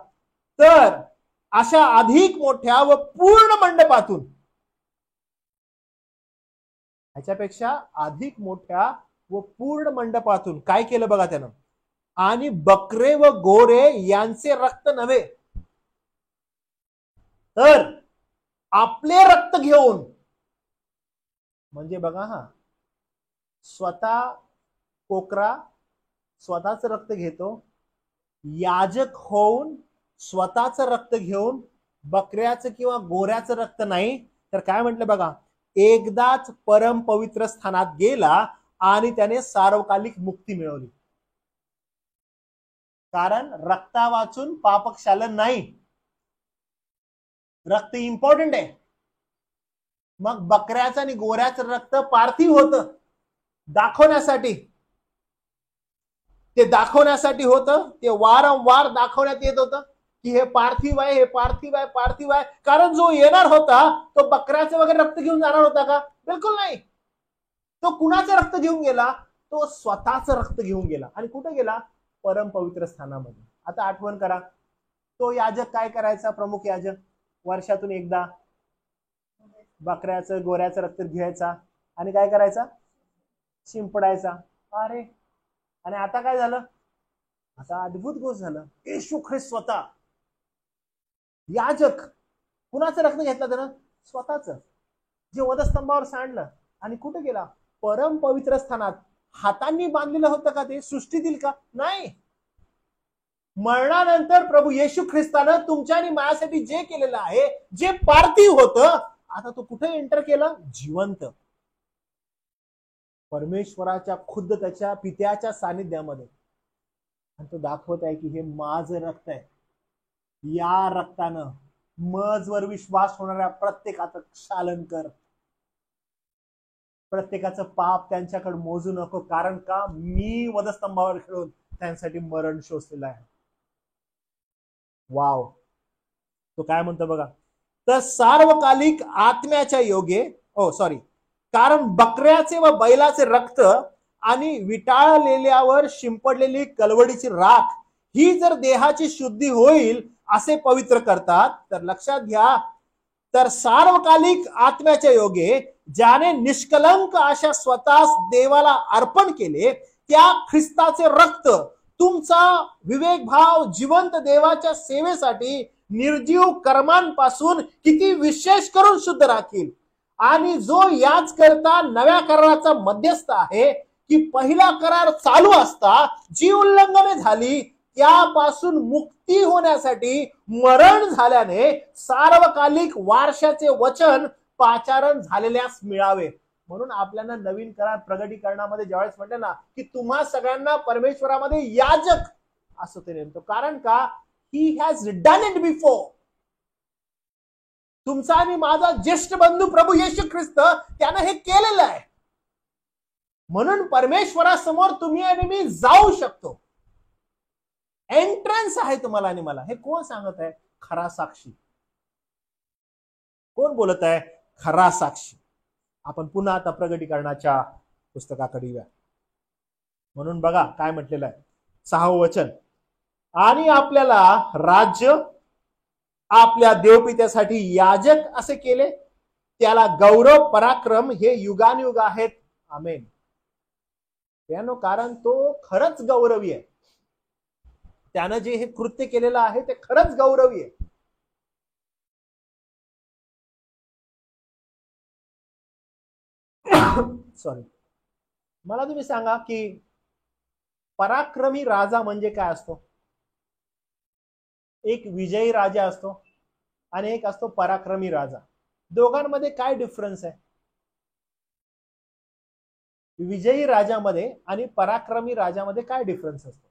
A: तर अशा अधिक मोठ्या व पूर्ण मंडपातून, ह्याच्यापेक्षा अधिक मोठ्या व पूर्ण मंडपातून काय केलं बघा त्यानं? आणि बकरे व गोरे यांचे रक्त नव्हे, तर आपले रक्त घेऊन, म्हणजे बघा हा, स्वतः कोकरा स्वतःच रक्त घेतो, याजक होऊन स्वतःच रक्त घेऊन, बकऱ्याचं किंवा गोऱ्याचं रक्त नाही, तर काय म्हटलं बघा, एकदाच परम पवित्र स्थानात गेला आणि त्याने सार्वकालिक मुक्ती मिळवली. कारण रक्ता वाचून पापक्षालन नाही. रक्त इम्पॉर्टंट आहे. मग बकऱ्याचं आणि गोऱ्याचं रक्त पार्थिव होतं, दाखवण्यासाठी. ते दाखवण्यासाठी होतं, ते वारंवार दाखवण्यात येत होतं की हे पार्थिव आहे, हे पार्थिव आहे, पार्थिव आहे. कारण जो येणार होता तो बकऱ्याचं वगैरे रक्त घेऊन जाणार होता का? बिलकुल नाही. तो कुणाचं रक्त घेऊन गेला? तो स्वतःचं रक्त घेऊन गेला. आणि कुठे गेला? परम पवित्र स्थानामध्ये. आता आठवण करा, तो याजक काय करायचा? प्रमुख याजक वर्षातून एकदा बकऱ्याचं गोऱ्याचं रक्त घ्यायचा आणि काय करायचा? शिंपडायचा. अरे, आणि आता काय झालं? आता अद्भुत गोष्ट झालं. येशू ख्रिस्त स्वतः याजक. कुणाचं रक्त घेतलं त्यानं? स्वतःच, जे वधस्तंभावर सांडलं. आणि कुठे गेला? परम पवित्र स्थानात. हातांनी बांधलेलं होतं का ते? सृष्टीतील का? नाही. मरणानंतर प्रभू येशू ख्रिस्तानं तुमच्या आणि माझ्यासाठी जे केलेलं आहे, जे पार्थिव होतं, आता तो कुठे एंटर केला? जिवंत परमेश्वराच्या खुद्द त्याच्या पित्याच्या सानिध्यामध्ये. आणि तो दाखवत आहे की हे माझं रक्त आहे. या रक्तानं मजवर विश्वास होणाऱ्या प्रत्येकाचं क्षालन कर. प्रत्येकाचं पाप त्यांच्याकडे मोजू नको. कारण का? मी वधस्तंभावर खेळून त्यांसाठी मरण शोषलेलं आहे. वाव. तो काय म्हणतो बघा, तर सार्वकालिक आत्म्याच्या योगे, कारण बकऱ्याचे व बैलाचे रक्त आणि विटाळलेल्यावर शिंपडलेली कलवडीची राख ही जर देहाची शुद्धी होईल असे पवित्र करतात, तर लक्षात घ्या, तर सार्वकालिक आत्म्याच्या योगे ज्याने निष्कलंक अशा स्वतःस देवाला अर्पण केले, त्या ख्रिस्ताचे रक्त तुमचा विवेक भाव जिवंत देवाच्या सेवेसाठी निर्जीव कर्मांपासून किती विशेष करून शुद्ध राखील. आणि जो याच करता नव्या कराराचा मध्यस्थ आहे, की पहिला करार चालू असता जी उल्लंघने झाली त्यापासून मुक्ती होण्यासाठी मरण झाल्याने सार्वकालिक वारशाचे वचन पाचारण झालेल्यास मिळावे. म्हणून आपल्याला नवीन करार प्रगटीकरणामध्ये ज्यावेळेस म्हणते ना की तुम्हा सगळ्यांना परमेश्वरामध्ये याजक असं ते नेमतो. कारण का? He has done it before. तुमचा आणि माझा ज्येष्ठ बंधू प्रभू येशू ख्रिस्त त्यानं हे केलेलं आहे. म्हणून परमेश्वरासमोर तुम्ही आणि मी जाऊ शकतो. एंट्रन्स आहे तुम्हाला आणि मला. हे कोण सांगत आहे? खरा साक्षी. कोण बोलत आहे? खरा साक्षी. आपण पुन्हा आता प्रगटीकरणाच्या पुस्तकाकडे येऊया. म्हणून बघा काय म्हटलेलं आहे 6वं वचन. आणि आपल्याला राज्य आपल्या देवपित्यासाठी याजक असे केले, त्याला गौरव पराक्रम हे युगानुयुग आहेत. आमेन. त्यानो कारण तो खरंच गौरवी आहे. त्यानं जे हे कृत्य केलेलं आहे ते खरंच गौरवी आहे. सॉरी, मला तुम्ही सांगा की पराक्रमी राजा म्हणजे काय असतो? एक विजयी राजा असतो आणि एक असतो पराक्रमी राजा. दोघांमध्ये काय डिफरन्स आहे? विजयी राजामध्ये आणि पराक्रमी राजामध्ये काय डिफरन्स असतो?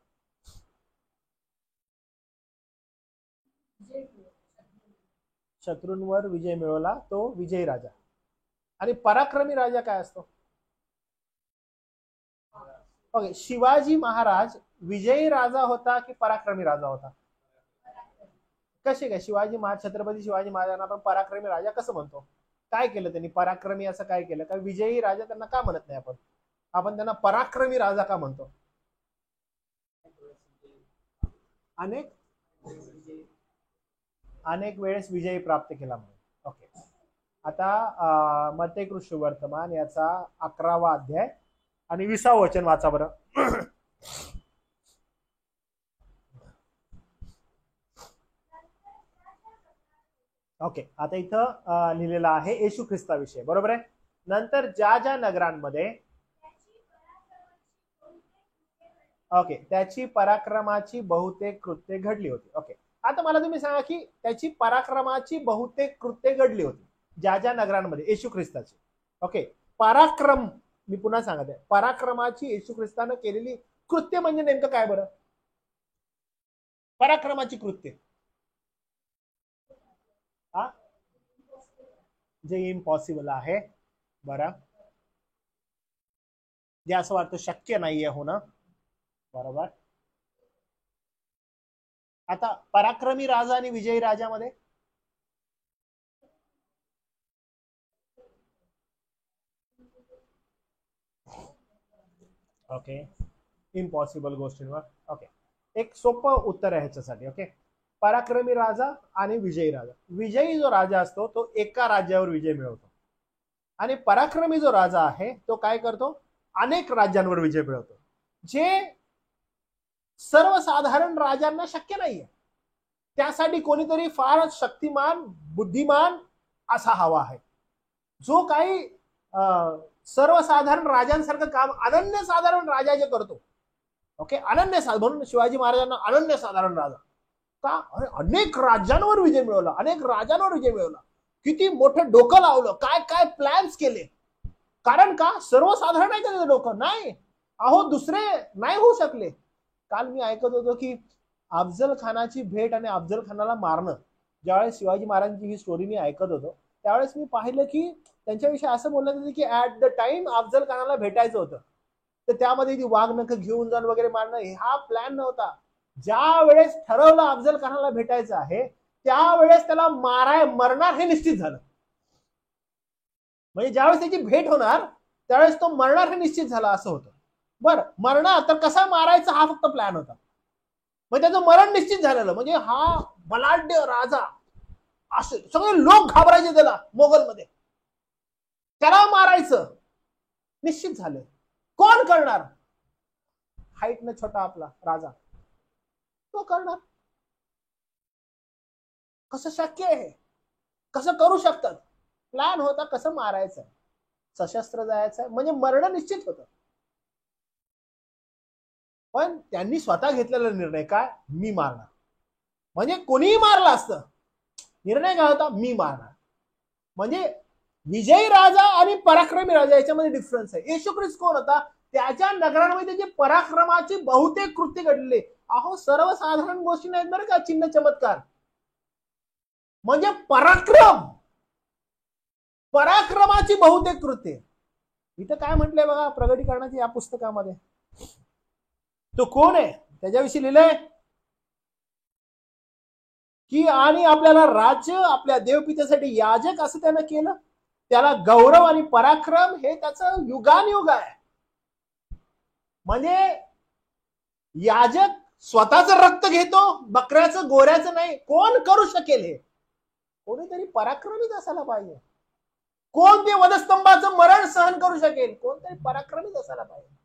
A: शत्रूंवर विजय मिळवला तो विजयी राजा. आणि पराक्रमी राजा काय असतो? ओके, शिवाजी महाराज विजयी राजा होता की पराक्रमी राजा होता? कसे काय शिवाजी महाराज, छत्रपती शिवाजी महाराजांना आपण पराक्रमी राजा कसं म्हणतो? काय केलं त्यांनी? पराक्रमी असं काय केलं? का विजयी राजा त्यांना का म्हणत नाही आपण? आपण त्यांना पराक्रमी राजा का म्हणतो? अनेक वेळेस विजय प्राप्त केला म्हणून. ओके, आता मत्तेकृष्ण वर्तमान याचा 11वा अध्याय आणि 20वा वचन वाचा बरं. ओके, आता इथं लिहिलेलं आहे येशू ख्रिस्ताविषयी, बरोबर आहे. नंतर ज्या ज्या नगरांमध्ये ओके त्याची पराक्रमाची बहुतेक कृत्ये घडली होती. ओके, आता मला तुम्ही सांगा की त्याची पराक्रमाची बहुतेक कृत्ये घडली होती ज्या ज्या नगरांमध्ये येशू ख्रिस्ताची. ओके, पराक्रम मी पुन्हा सांगत आहे, पराक्रमाची येशू ख्रिस्तानं केलेली कृत्य म्हणजे नेमकं काय बरं? पराक्रमाची कृत्य जे इम्पॉसिबल आहे, बरं, जे असं वाटतं शक्य नाहीये होणं, बरोबर. आता पराक्रमी राजा आणि विजयी राजामध्ये ओके इम्पॉसिबल गोष्टींवर. ओके, एक सोपं उत्तर आहे ह्याच्यासाठी. ओके, पराक्रमी राजा आणि विजयी राजा. विजयी जो राजा असतो तो एका राज्यावर विजय मिळवतो आणि पराक्रमी जो राजा आहे तो काय करतो? अनेक राज्यांवर विजय मिळवतो, जे सर्वसाधारण राजांना शक्य नाहीये. त्यासाठी कोणीतरी फार शक्तिमान बुद्धिमान असा हवा आहे, जो काही सर्वसाधारण राजांसारखं काम अनन्यसाधारण राजा जे करतो. ओके, अनन्यसाधारण म्हणून शिवाजी महाराजांना अनन्यसाधारण राजा का? अनेक राज्यांवर विजय मिळवला, अनेक राजांवर विजय मिळवला, किती मोठं डोकं लावलं, काय काय प्लॅन्स केले. कारण का? सर्वसाधारण आहे त्याचं डोकं नाही. अहो दुसरे नाही होऊ शकले. काल मी ऐकत होतो की अफजल खानाची भेट आणि अफजल खानाला मारणं, ज्यावेळेस शिवाजी महाराजांची ही स्टोरी मी ऐकत होतो त्यावेळेस मी पाहिलं की त्यांच्याविषयी असं बोलण्यात येतं की ऍट द टाइम अफजल खानाला भेटायचं होतं, तर त्यामध्ये ती वाघ नख घेऊन जाऊन वगैरे मारणं हा प्लॅन नव्हता. ज्या वेळेस ठरवलं अफजल खानाला भेटायचं आहे त्यावेळेस त्याला मरणार हे निश्चित झालं. म्हणजे ज्यावेळेस त्याची भेट होणार त्यावेळेस तो मरणार हे निश्चित झालं असं होतं. बरं, मरणार तर कसा मारायचा हा फक्त प्लॅन होता. मग त्याचं मरण निश्चित झालेलं. म्हणजे हा बलाढ्य राजा, असे सगळे लोक घाबरायचे त्याला मोगलमध्ये, त्याला मारायचं निश्चित झालं. कोण करणार? हाईट न छोटा आपला राजा, तो करणार. कसं शक्य आहे? कसं करू शकतात? प्लॅन होता कसं मारायचं, सशस्त्र जायचं म्हणजे मरण निश्चित होतं. पण त्यांनी स्वतः घेतलेला निर्णय काय, मी मारणार. म्हणजे कोणीही मारलं असतं, निर्णय काय होता, मी मारणार. म्हणजे विजयी राजा आणि पराक्रमी राजा याच्यामध्ये डिफरन्स आहे. येशू ख्रिस्त कोण होता, त्याच्या नगरांमध्ये जे पराक्रमाची बहुतेक कृत्य घडले. अहो सर्वसाधारण गोष्टी नाहीत बरं का, चिन्ह चमत्कार. म्हणजे पराक्रमाची बहुतेक कृत्य. इथं काय म्हटलंय बघा प्रगटीकरणाच्या या पुस्तकामध्ये, तो कोण आहे त्याच्याविषयी लिहिलंय की, आणि आपल्याला राज्य, आपल्या देवपित्यासाठी याजक असं त्यानं केलं. त्याला गौरव आणि पराक्रम हे त्याचं युगानुयुग आहे. म्हणजे याजक स्वतःचं रक्त घेतो, बकऱ्याचं गोऱ्याचं नाही. कोण करू शकेल हे? कोणीतरी पराक्रमीच असायला पाहिजे. कोण ते वधस्तंभाचं मरण सहन करू शकेल? कोणतरी पराक्रमीच असायला पाहिजे.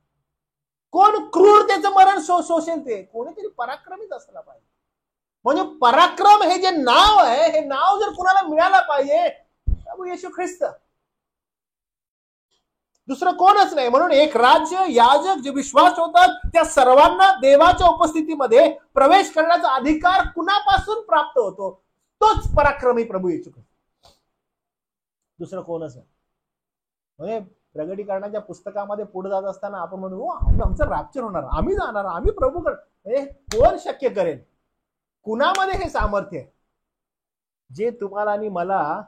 A: कोण क्रूरतेचं मरण सोसेल? ते कोणीतरी पराक्रमीच असायला पाहिजे. म्हणजे पराक्रम हे जे नाव आहे, हे नाव जर कुणाला मिळालं पाहिजे, प्रभू येशू ख्रिस्त, दुसरं कोणच नाही. म्हणून एक राज्य, याजक, जे विश्वास ठेवतात त्या सर्वांना देवाच्या उपस्थितीमध्ये प्रवेश करण्याचा अधिकार कुणापासून प्राप्त होतो? तोच पराक्रमी प्रभू येशू ख्रिस्त, दुसरं कोणच नाही. म्हणजे प्रगटीकरणाच्या पुस्तकामध्ये पुढे जात असताना आपण म्हणू, आमचं रॅप्चर होणार, आम्ही जाणार, आम्ही प्रभूकडे. कोण शक्य करेल? कुणामध्ये हे सामर्थ्य आहे? जे तुम्हाला आणि मला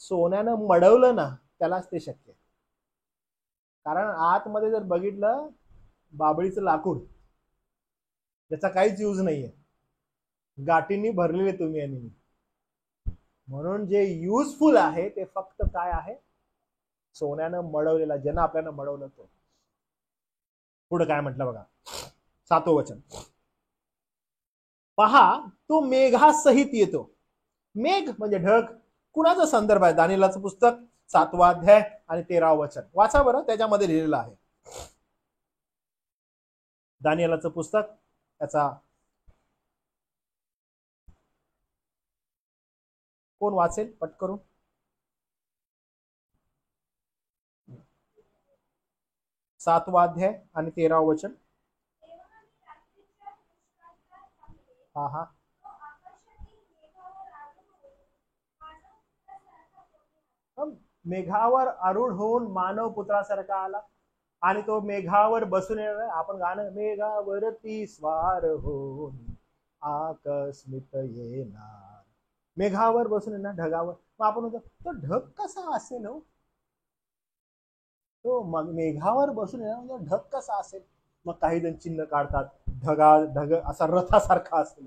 A: सोन्यानं मडवलं ना, त्यालाच ते शक्य आहे. कारण आतमध्ये जर बघितलं, बाबळीचं लाकूड, त्याचा काहीच यूज नाहीये, गाठींनी भरलेले तुम्ही आणि मी. म्हणून जे युजफुल आहे ते फक्त काय आहे, सोन्यानं मडवलेला, ज्यानं आपल्याला मडवलं तो. पुढे काय म्हटलं बघा, 7वं वचन, पहा तो मेघासहित येतो. मेघ म्हणजे ढग. कुणाचा संदर्भ आहे? दानिएलाचं पुस्तक 7वा अध्याय आणि 13व वचन वाचा बरं, त्याच्यामध्ये लिहिलेलं आहे. दानिएलाचं पुस्तक, त्याचा कोण वाचेल पट करून? सातवा अध्याय आणि 13व वचन. हा, मेघावर आरूढ होऊन मानव पुत्रासारखा आला, आणि तो मेघावर बसून येणार. आपण गाणं, मेघावरती स्वार होऊन आकस्मित येणार. मेघावर बसून येणार, ढगावर. मग आपण म्हणतो, तो ढग कसा असेल हो? तो मग मेघावर बसून येणार म्हणजे ढग कसा असेल? मग काही जण चिन्ह काढतात, ढग असा रथासारखा असेल,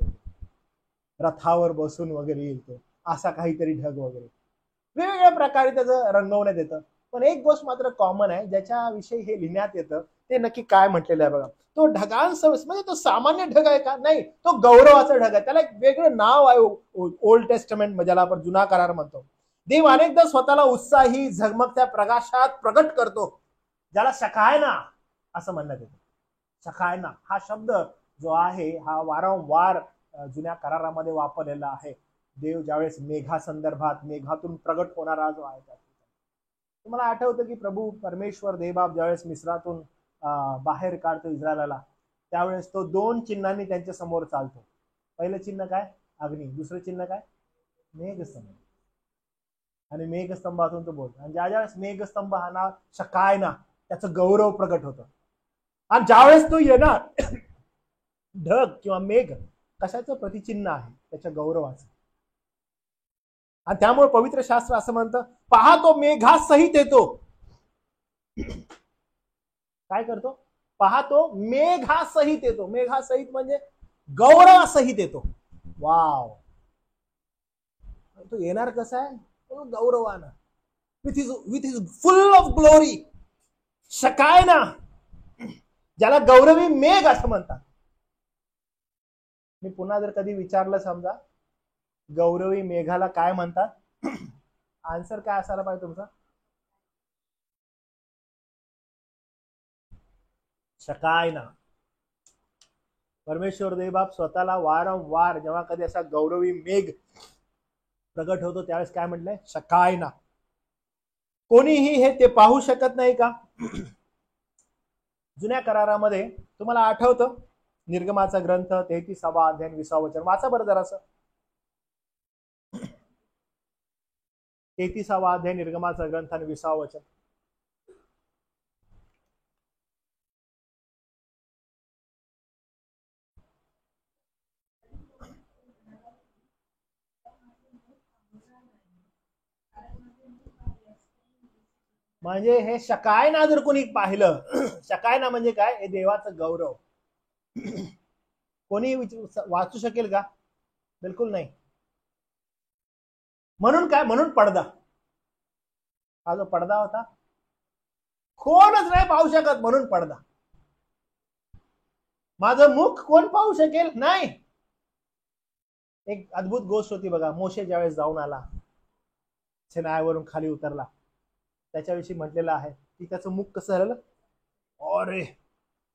A: रथावर बसून वगैरे येईल तो, असा काहीतरी ढग वगैरे. वेगवेगळ्या प्रकारे त्याचं रंगवण्यात येतं. पण एक गोष्ट मात्र कॉमन आहे, ज्याच्याविषयी हे लिहिण्यात येतं, ते नक्की काय म्हटलेलं आहे बघा. तो ढगांसह, म्हणजे तो सामान्य ढग आहे का? नाही, तो गौरवाचा ढग आहे. त्याला एक वेगळं नाव आहे ओल्ड टेस्टमेंट, ज्याला आपण जुना करार म्हणतो. देव अनेकदा स्वतःला उत्साही झगमगत्या प्रकाशात प्रगट करतो, ज्याला शकायना असं म्हणण्यात येतं. शकायना हा शब्द जो आहे, हा वारंवार जुन्या करारामध्ये वापरलेला आहे. देव ज्यावेळेस मेघा संदर्भात, मेघातून प्रगट होणारा जो आहे, तुम्हाला आठवतं की प्रभू परमेश्वर देवबाप ज्यावेळेस मिस्रातून बाहेर काढतो इस्रायलाला, त्यावेळेस तो 2 चिन्हांनी त्यांच्या समोर चालतो. पहिलं चिन्ह काय? अग्नी. दुसरं चिन्ह काय? मेघस्तंभ. आणि मेघस्तंभातून तो बोलतो. आणि ज्यावेळेस मेघस्तंभ हा नाव शकायना, त्याचं गौरव प्रगट होतं. आणि ज्यावेळेस तो येणार, ढग किंवा मेघ कशाचं प्रतिचिन्ह आहे? त्याच्या गौरवाचं. आणि त्यामुळे पवित्र शास्त्र असं म्हणतं, पहा तो मेघासहित येतो. काय करतो? पहा तो मेघासहित येतो. मेघासहित म्हणजे गौरवासहित येतो. वाव! तो येणार कसा आहे? तो गौरवानं, with his full of glory. शकायना, ज्याला गौरवी मेघ असं म्हणतात. मी पुन्हा जर कधी विचारलं समजा, गौरवी मेघाला काय म्हणतात, आन्सर काय असायला पाहिजे तुमचा? शकायना. परमेश्वर देवबाप स्वतःला वारंवार जेव्हा कधी असा गौरवी मेघ प्रगट होतो, त्यावेळेस काय म्हटलंय? शकायना. कोणीही हे ते पाहू शकत नाही का? जुन्या करारामध्ये तुम्हाला आठवतं निर्गमाचा ग्रंथ 33वा अध्याय 20वा वचन वाचा बरं जरासं. 33वा अध्याय निर्गमाचा ग्रंथ आणि 20वा वचन. म्हणजे हे शकायना जर कोणी पाहिलं, शकायना म्हणजे काय, हे देवाचं गौरव. कोणी वाचू शकेल का? बिलकुल नाही. म्हणून काय, म्हणून पडदा. हा जो पडदा होता कोणच नाही पाहू शकत, म्हणून पडदा. माझं मुख कोण पाहू शकेल? नाही. एक अद्भुत गोष्ट होती बघा, मोशे ज्यावेळेस जाऊन आला, सिनायवरून खाली उतरला, त्याच्याविषयी म्हटलेलं आहे की त्याचं मुख कसं झालं, अरे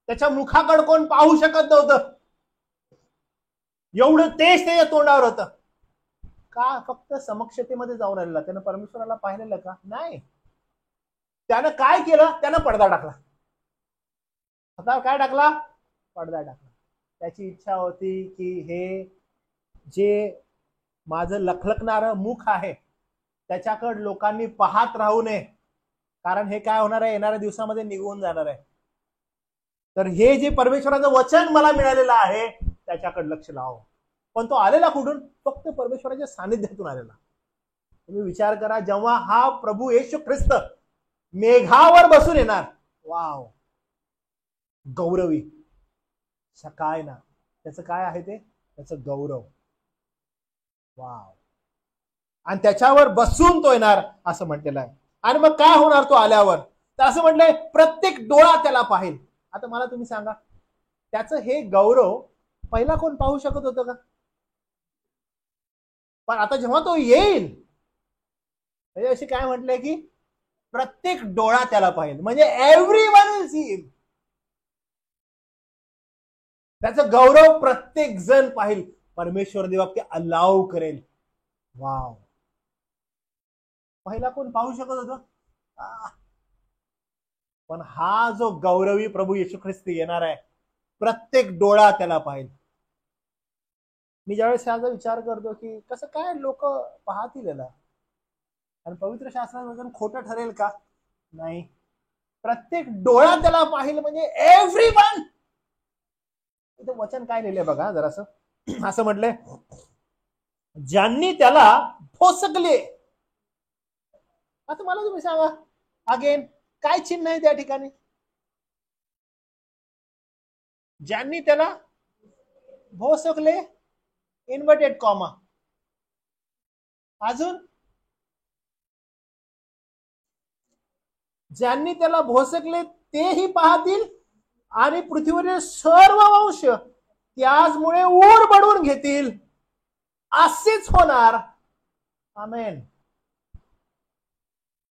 A: त्याच्या मुखाकडे कोण पाहू शकत नव्हतं, एवढं तेज त्याच्या तोंडावर होतं. का? फक्त समक्षतेमध्ये जाऊन आलेला. त्यानं परमेश्वराला पाहिलेलं का? नाही. त्यानं काय केलं? त्यानं पडदा टाकला. आता काय टाकला? पडदा टाकला. त्याची इच्छा होती की हे जे माझं लखलखणारं मुख आहे त्याच्याकडे लोकांनी पाहत राहू नये, कारण हे काय होणार आहे, येणाऱ्या दिवसामध्ये निघून जाणार आहे. तर हे जे परमेश्वराचं वचन मला मिळालेलं आहे त्याच्याकडे लक्ष लावावं. पण तो आलेला कुठून? फक्त परमेश्वराच्या सानिध्यातून आलेला. तुम्ही विचार करा, जेव्हा हा प्रभू येशू ख्रिस्त मेघावर बसून येणार, वाव, गौरवी, सकाय ना, त्याचं काय आहे ते, त्याचं गौरव. वाव. आणि त्याच्यावर बसून तो येणार असं म्हटलेलं आहे. आणि मग काय होणार तो आल्यावर? तर असं म्हटलंय प्रत्येक डोळा त्याला पाहिल. आता मला तुम्ही सांगा, त्याचं हे गौरव पहिला कोण पाहू शकत होतं का? पण आता जेव्हा तो येईल, म्हणजे अशी काय म्हटलंय की प्रत्येक डोळा त्याला पाहिल, म्हणजे एव्हरीवन विल सी हिम. त्याचं गौरव प्रत्येक जण पाहिल. परमेश्वर देवा ते अलाव करेल. वाव. पहिला कोण पाहू शकत होतं? पण हा जो गौरवी प्रभू येशू ख्रिस्त येणार आहे, प्रत्येक डोळा त्याला पाहिल. मी ज्यावेळेस याचा विचार करतो की कसं काय लोक पाहतील याला, आणि पवित्र शास्त्रात खोटं ठरेल का? नाही. प्रत्येक डोळा त्याला पाहिल, म्हणजे एव्हरीवन. इथे वचन काय लिहिलंय बघा जरासं. असं म्हटलंय, ज्यांनी त्याला भोसकले. आता मला तुम्ही सांगा अगेन, काय चिन्ह आहे त्या ठिकाणी? ज्यांनी त्याला भोसकले, इन्व्हर्टेड कॉमा, अजून ज्यांनी त्याला भोसकले तेही पाहतील, आणि पृथ्वीवरील सर्व वंश त्याचमुळे ऊर बढवून घेतील. असेच होणार. आमेन.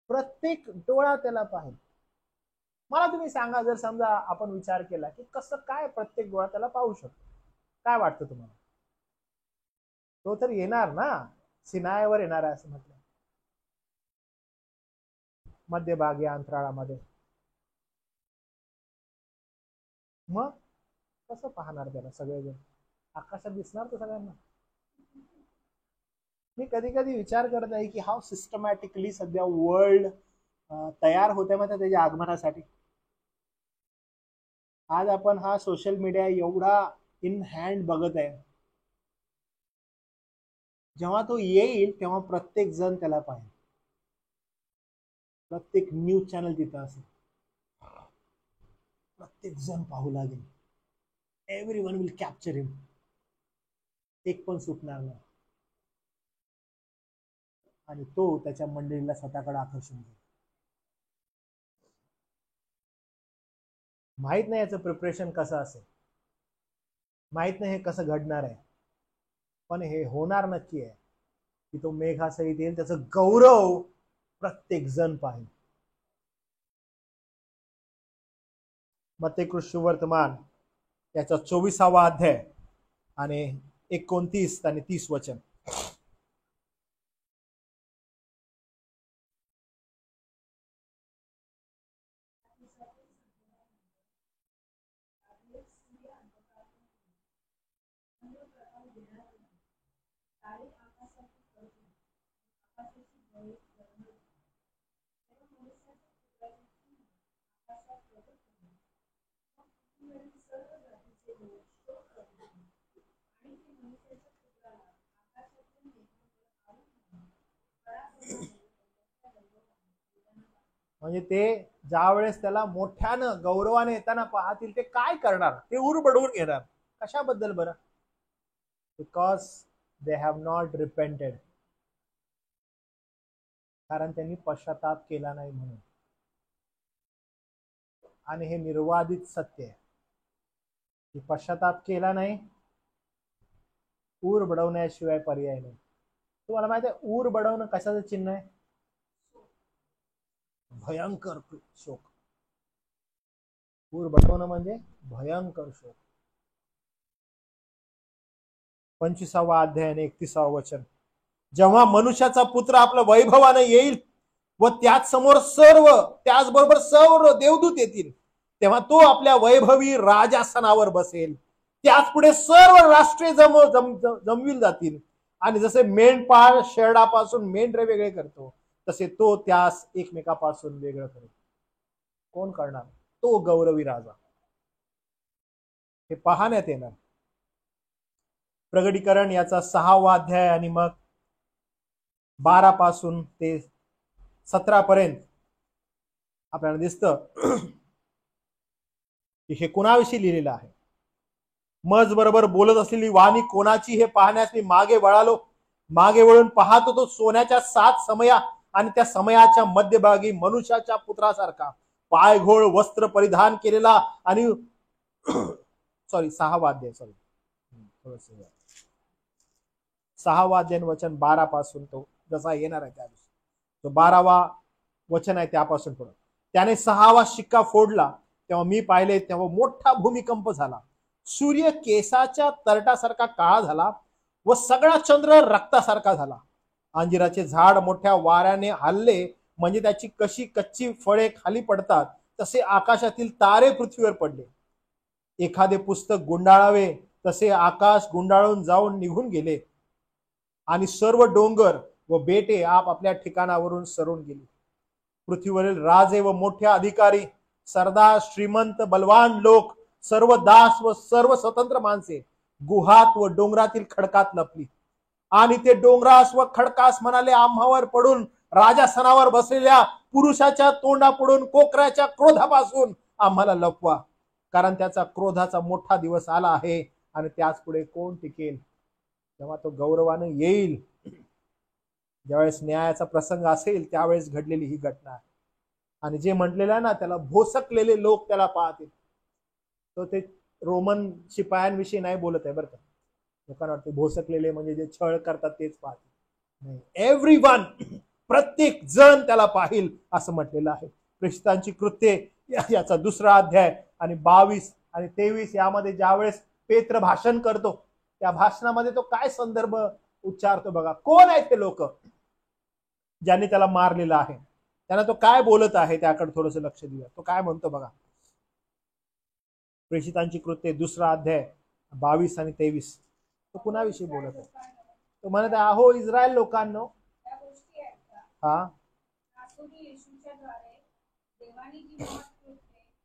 A: प्रत्येक डोळा त्याला पाहिल. मला तुम्ही सांगा, जर समजा आपण विचार केला की कसं काय प्रत्येक डोळा त्याला पाहू शकतो, काय वाटतं तुम्हाला? तो तर येणार ना, सिनायवर येणार आहे असं म्हटलं, मध्यभागी अंतराळामध्ये. मग कसं पाहणार त्याला सगळेजण? आकाशात दिसणार तो सगळ्यांना? मी कधी कधी विचार करत आहे की हाऊ सिस्टमॅटिकली सध्या वर्ल्ड तयार होते मात्र त्याच्या आगमनासाठी. आज आपण हा सोशल मीडिया एवढा इन हँड बघत आहे. जेव्हा तो येईल तेव्हा प्रत्येक जण त्याला पाहिजे, प्रत्येक न्यूज चॅनल तिथं असेल, प्रत्येक जण पाहू लागेल. एव्हरीवन विल कॅप्चर हिम. एक पण सुटणार नाही. आणि तो त्याच्या मंडळीला स्वतःकडे आकर्षण करेल. माहित नाही याचं प्रिपरेशन कसं असेल, माहित नाही हे कसं घडणार आहे, पण हे होणार नक्की आहे की तो मेघासहित येईल, त्याचं गौरव प्रत्येक जण पाहिजे. मत्तेय सुवर्तमान याचा 24वा अध्याय आणि 29 आणि 30 वचन. म्हणजे ते ज्या वेळेस त्याला मोठ्यानं गौरवाने येताना पाहतील ते काय करणार, ते उर बडवून घेणार. कशाबद्दल बरं? Because they have not repented, कारण त्यांनी पश्चाताप केला नाही म्हणून. आणि हे निर्वादित सत्य आहे की पश्चाताप केला नाही, ऊर बडवण्याशिवाय पर्याय नाही. तुम्हाला माहिती आहे ऊर बडवणं कशाचं चिन्ह आहे? भयंकर शोक. ऊर बडवणं म्हणजे भयंकर शोक. 25वा अध्याय आणि 31वा वचन. जेव्हा मनुष्याचा पुत्र आपल्या वैभवाने येईल व त्याच समोर त्याचबरोबर सर्व देवदूत येतील, तेव्हा तो आपल्या वैभवी राजासनावर बसेल. त्याच पुढे सर्व राष्ट्रे जमविल जातील. आणि जसे मेंढपाळ शेरडापासून मेंढरे वेगळे करतो, तसे तो त्यास एकमेकापासून वेगळं करेल. कोण करणार? तो गौरवी राजा. हे पाहण्यात येणार. प्रगटीकरण याचा 6वा अध्याय आणि मग 12 पासून ते 17 पर्यंत आपल्याला दिसतं की हे कोणाविषयी लिहिलेलं आहे. मज बरोबर बोलत असलेली वाणी कोणाची हे पाहण्यास मी मागे वळालो. मागे वळून पाहत होतो, सोन्याच्या 7 समया आणि त्या समयाच्या मध्यभागी मनुष्याच्या पुत्रासारखा पायघोळ वस्त्र परिधान केलेला आणि 6वा अध्याय 6वा अध्याय वचन 12 पासून तो जसा येणार आहे त्या दिवशी तो 12वा वचन आहे त्यापासून पुढे. त्याने 6वा शिक्का फोडला, तेव्हा मी पाहिले, तेव्हा मोठा भूमिकंप झाला. सूर्य केसाच्या तरटासारखा काळा झाला व सगळा चंद्र रक्तासारखा झाला. अंजिराचे झाड मोठ्या वाऱ्याने हलले, म्हणजे त्याची कशी कच्ची फळे खाली पडतात तसे आकाशातील तारे पृथ्वीवर पडले. एखादे पुस्तक गुंडाळावे तसे आकाश गुंडाळून जाऊन निघून गेले आणि सर्व डोंगर व बेटे आपापल्या ठिकाणावरून सरून गेली. पृथ्वीवरील राजे व मोठे अधिकारी, सरदार, श्रीमंत, बलवान लोक, सर्व दास व सर्व स्वतंत्र माणसे गुहात व डोंगरातील खडकात लपली. आणि ते डोंगरास व खडकास म्हणाले, आम्हावर पडून राजासनावर बसलेल्या पुरुषाच्या तोंडापुढून कोकराच्या क्रोधापासून आम्हाला लपवा, कारण त्याचा क्रोधाचा मोठा दिवस आला आहे आणि त्याच पुढे कोण टिकेल. जेव्हा तो गौरवाने येईल, ज्यावेळेस न्यायाचा प्रसंग असेल, त्यावेळेस घडलेली ही घटना आहे. आणि जे म्हटलेलं आहे ना, त्याला भोसकलेले लोक त्याला पाहतील. तो ते रोमन शिपायांविषयी नाही बोलत आहे बरं का. लोकांना वाटते भोसकलेले म्हणजे जे छळ करतात तेच पाहतील. एव्हरीवन, प्रत्येक जण त्याला पाहिल असं म्हटलेलं आहे. प्रेषितांची कृत्ये याचा 2रा अध्याय आणि 22 आणि 23 यामध्ये ज्यावेळेस पेत्र भाषण करतो, त्या भाषणामध्ये तो काय संदर्भ उच्चारतो बघा. कोण आहेत ते लोक ज्यांनी त्याला मारलेलं आहे, त्यांना तो काय बोलत आहे त्याकडे थोडस लक्ष देऊया. तो काय म्हणतो बघा. प्रेषितांची कृत्ये 2रा अध्याय 22 आणि 23. तो कुणाविषयी बोलत आहे? तो म्हणत आहे, अहो इस्रायल लोकांनो, हा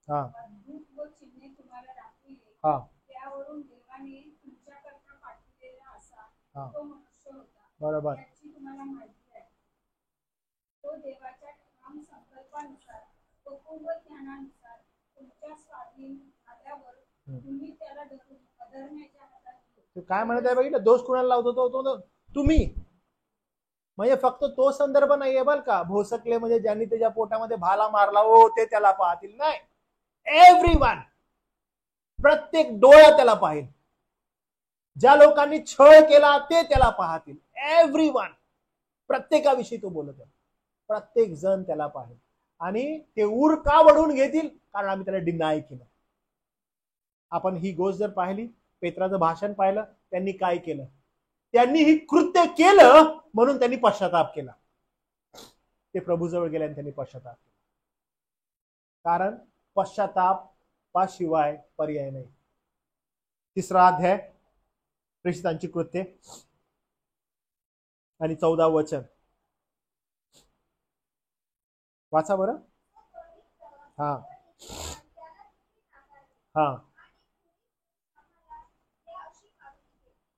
A: हा हा बरोबर. काय म्हणत आहे बघितलं, दोष कुणाला लावतो तो तुम्ही. म्हणजे फक्त तो संदर्भ नाहीये बरं का. भोसकले म्हणजे ज्यांनी त्याच्या पोटामध्ये भाला मारला हो ते त्याला पाहतील, नाही. एव्हरीवन, प्रत्येक डोळा त्याला पाहिल. ज्या लोकांनी छळ केला ते त्याला पाहतील. एव्हरीवन, प्रत्येकाविषयी तो बोलत आहे. प्रत्येक जण त्याला पाहिल. आणि ते ऊर का वडून घेतील? कारण आम्ही त्याला डिनाय केलं. आपण ही गोष्ट जर पाहिली, पेत्राचं भाषण पाहिलं, त्यांनी काय केलं? त्यांनी ही कृत्य केलं म्हणून त्यांनी पश्चाताप केला. ते प्रभूजवळ गेले आणि त्यांनी पश्चाताप केला. कारण पश्चातापाशिवाय पर्याय नाही. 3रा अध्याय प्रेषितांची कृत्ये आणि 14 वचन वाचा बरं. हा हा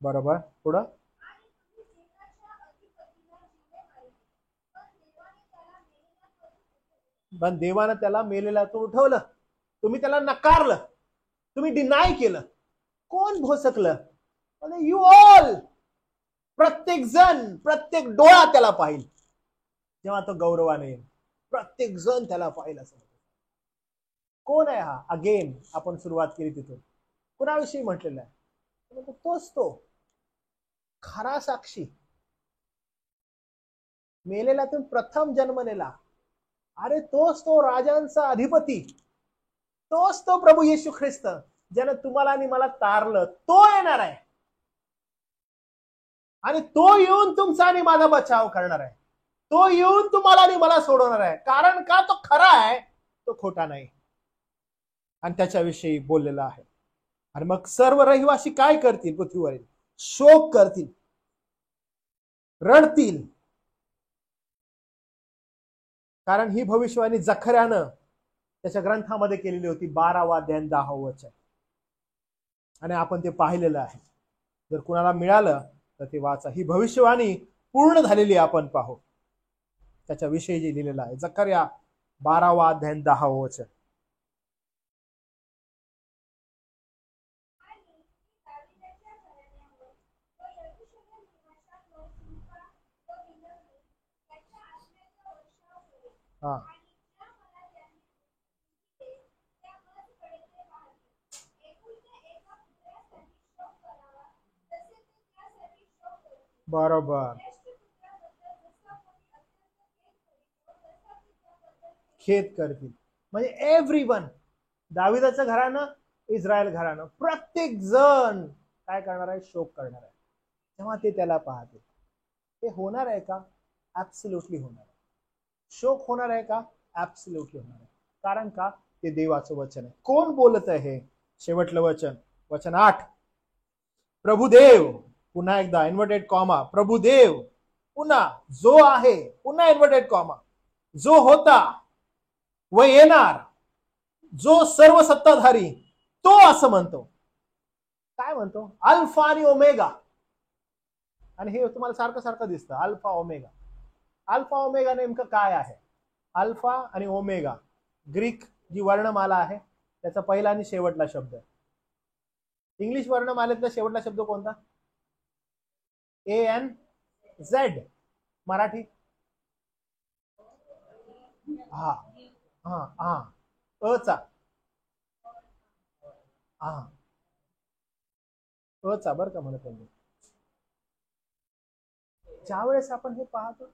A: बरोबर. पुढं पण देवानं त्याला मेलेल्यातून उठवलं. तुम्ही त्याला नकारलं, तुम्ही डिनाय केलं. कोण भोसकलं? You all. प्रत्येक जण, प्रत्येक डोळा त्याला पाहिल जेव्हा तो गौरवाने येईल. प्रत्येक जण त्याला पाहिल. असं कोण आहे हा? अगेन आपण सुरुवात केली तिथून. कुणाविषयी म्हटलेलं आहे? तोच तो खरा साक्षी, मेलेल्यातून प्रथम जन्मलेला. अरे तोच तो राजांचा अधिपती, तोच तो प्रभू येशू ख्रिस्त ज्यानं तुम्हाला आणि मला तारलं. तो येणार आहे आणि तो येऊन तुमचा आणि माझा बचाव करणार आहे. तो येऊन तुम्हाला आणि मला सोडवणार आहे. कारण का? तो खरा आहे, तो खोटा नाही. आणि त्याच्याविषयी बोललेला आहे. आणि मग सर्व रहिवासी काय करतील? पृथ्वीवरील शोक करतील, रडतील. कारण ही भविष्यवाणी जखऱ्यानं त्याच्या ग्रंथामध्ये केलेली होती, 12वा अध्याय 10व वचन. आणि आपण ते पाहिलेलं आहे. जर कुणाला मिळालं तर ते वाचा. ही भविष्यवाणी पूर्ण झालेली आपण पाहू. त्याच्याविषयी जे लिहिलेलं आहे, जकर्या 12वा अध्याय 10व वचन. हा बरोबर. खेद करतील म्हणजे एव्हरीवन. दाविदाचं घराणं, इस्रायल घराणं, प्रत्येक जण काय करणार आहे? शोक करणार आहे तेव्हा ते त्याला पाहते. ते होणार आहे का? ऍब्सोल्युटली होणार आहे. शोक होणार आहे का? ऍब्सोल्युटली होणार आहे. कारण का? ते देवाचं वचन आहे. कोण बोलत आहे? शेवटलं वचन, वचन 8. प्रभुदेव, पुन्हा एकदा इन्व्हर्टेड कॉमा, प्रभुदेव, पुन्हा जो आहे, पुन्हा इन्व्हर्टेड कॉमा, जो होता व येणार, जो सर्व सत्ताधारी, तो असं म्हणतो. काय म्हणतो? अल्फा आणि ओमेगा. आणि हे तुम्हाला सारखं सारखं दिसतं, अल्फा ओमेगा. अल्फा ओमेगा नेमकं काय आहे? अल्फा आणि ओमेगा ग्रीक जी वर्णमाला आहे त्याचा पहिला आणि शेवटला शब्द आहे. इंग्लिश वर्णमालेतला शेवटला शब्द कोणता? AN Z. मराठी हा हा हा अचा हा अचा बरं का म्हणत आहे. ज्यावेळेस आपण हे पाहतो,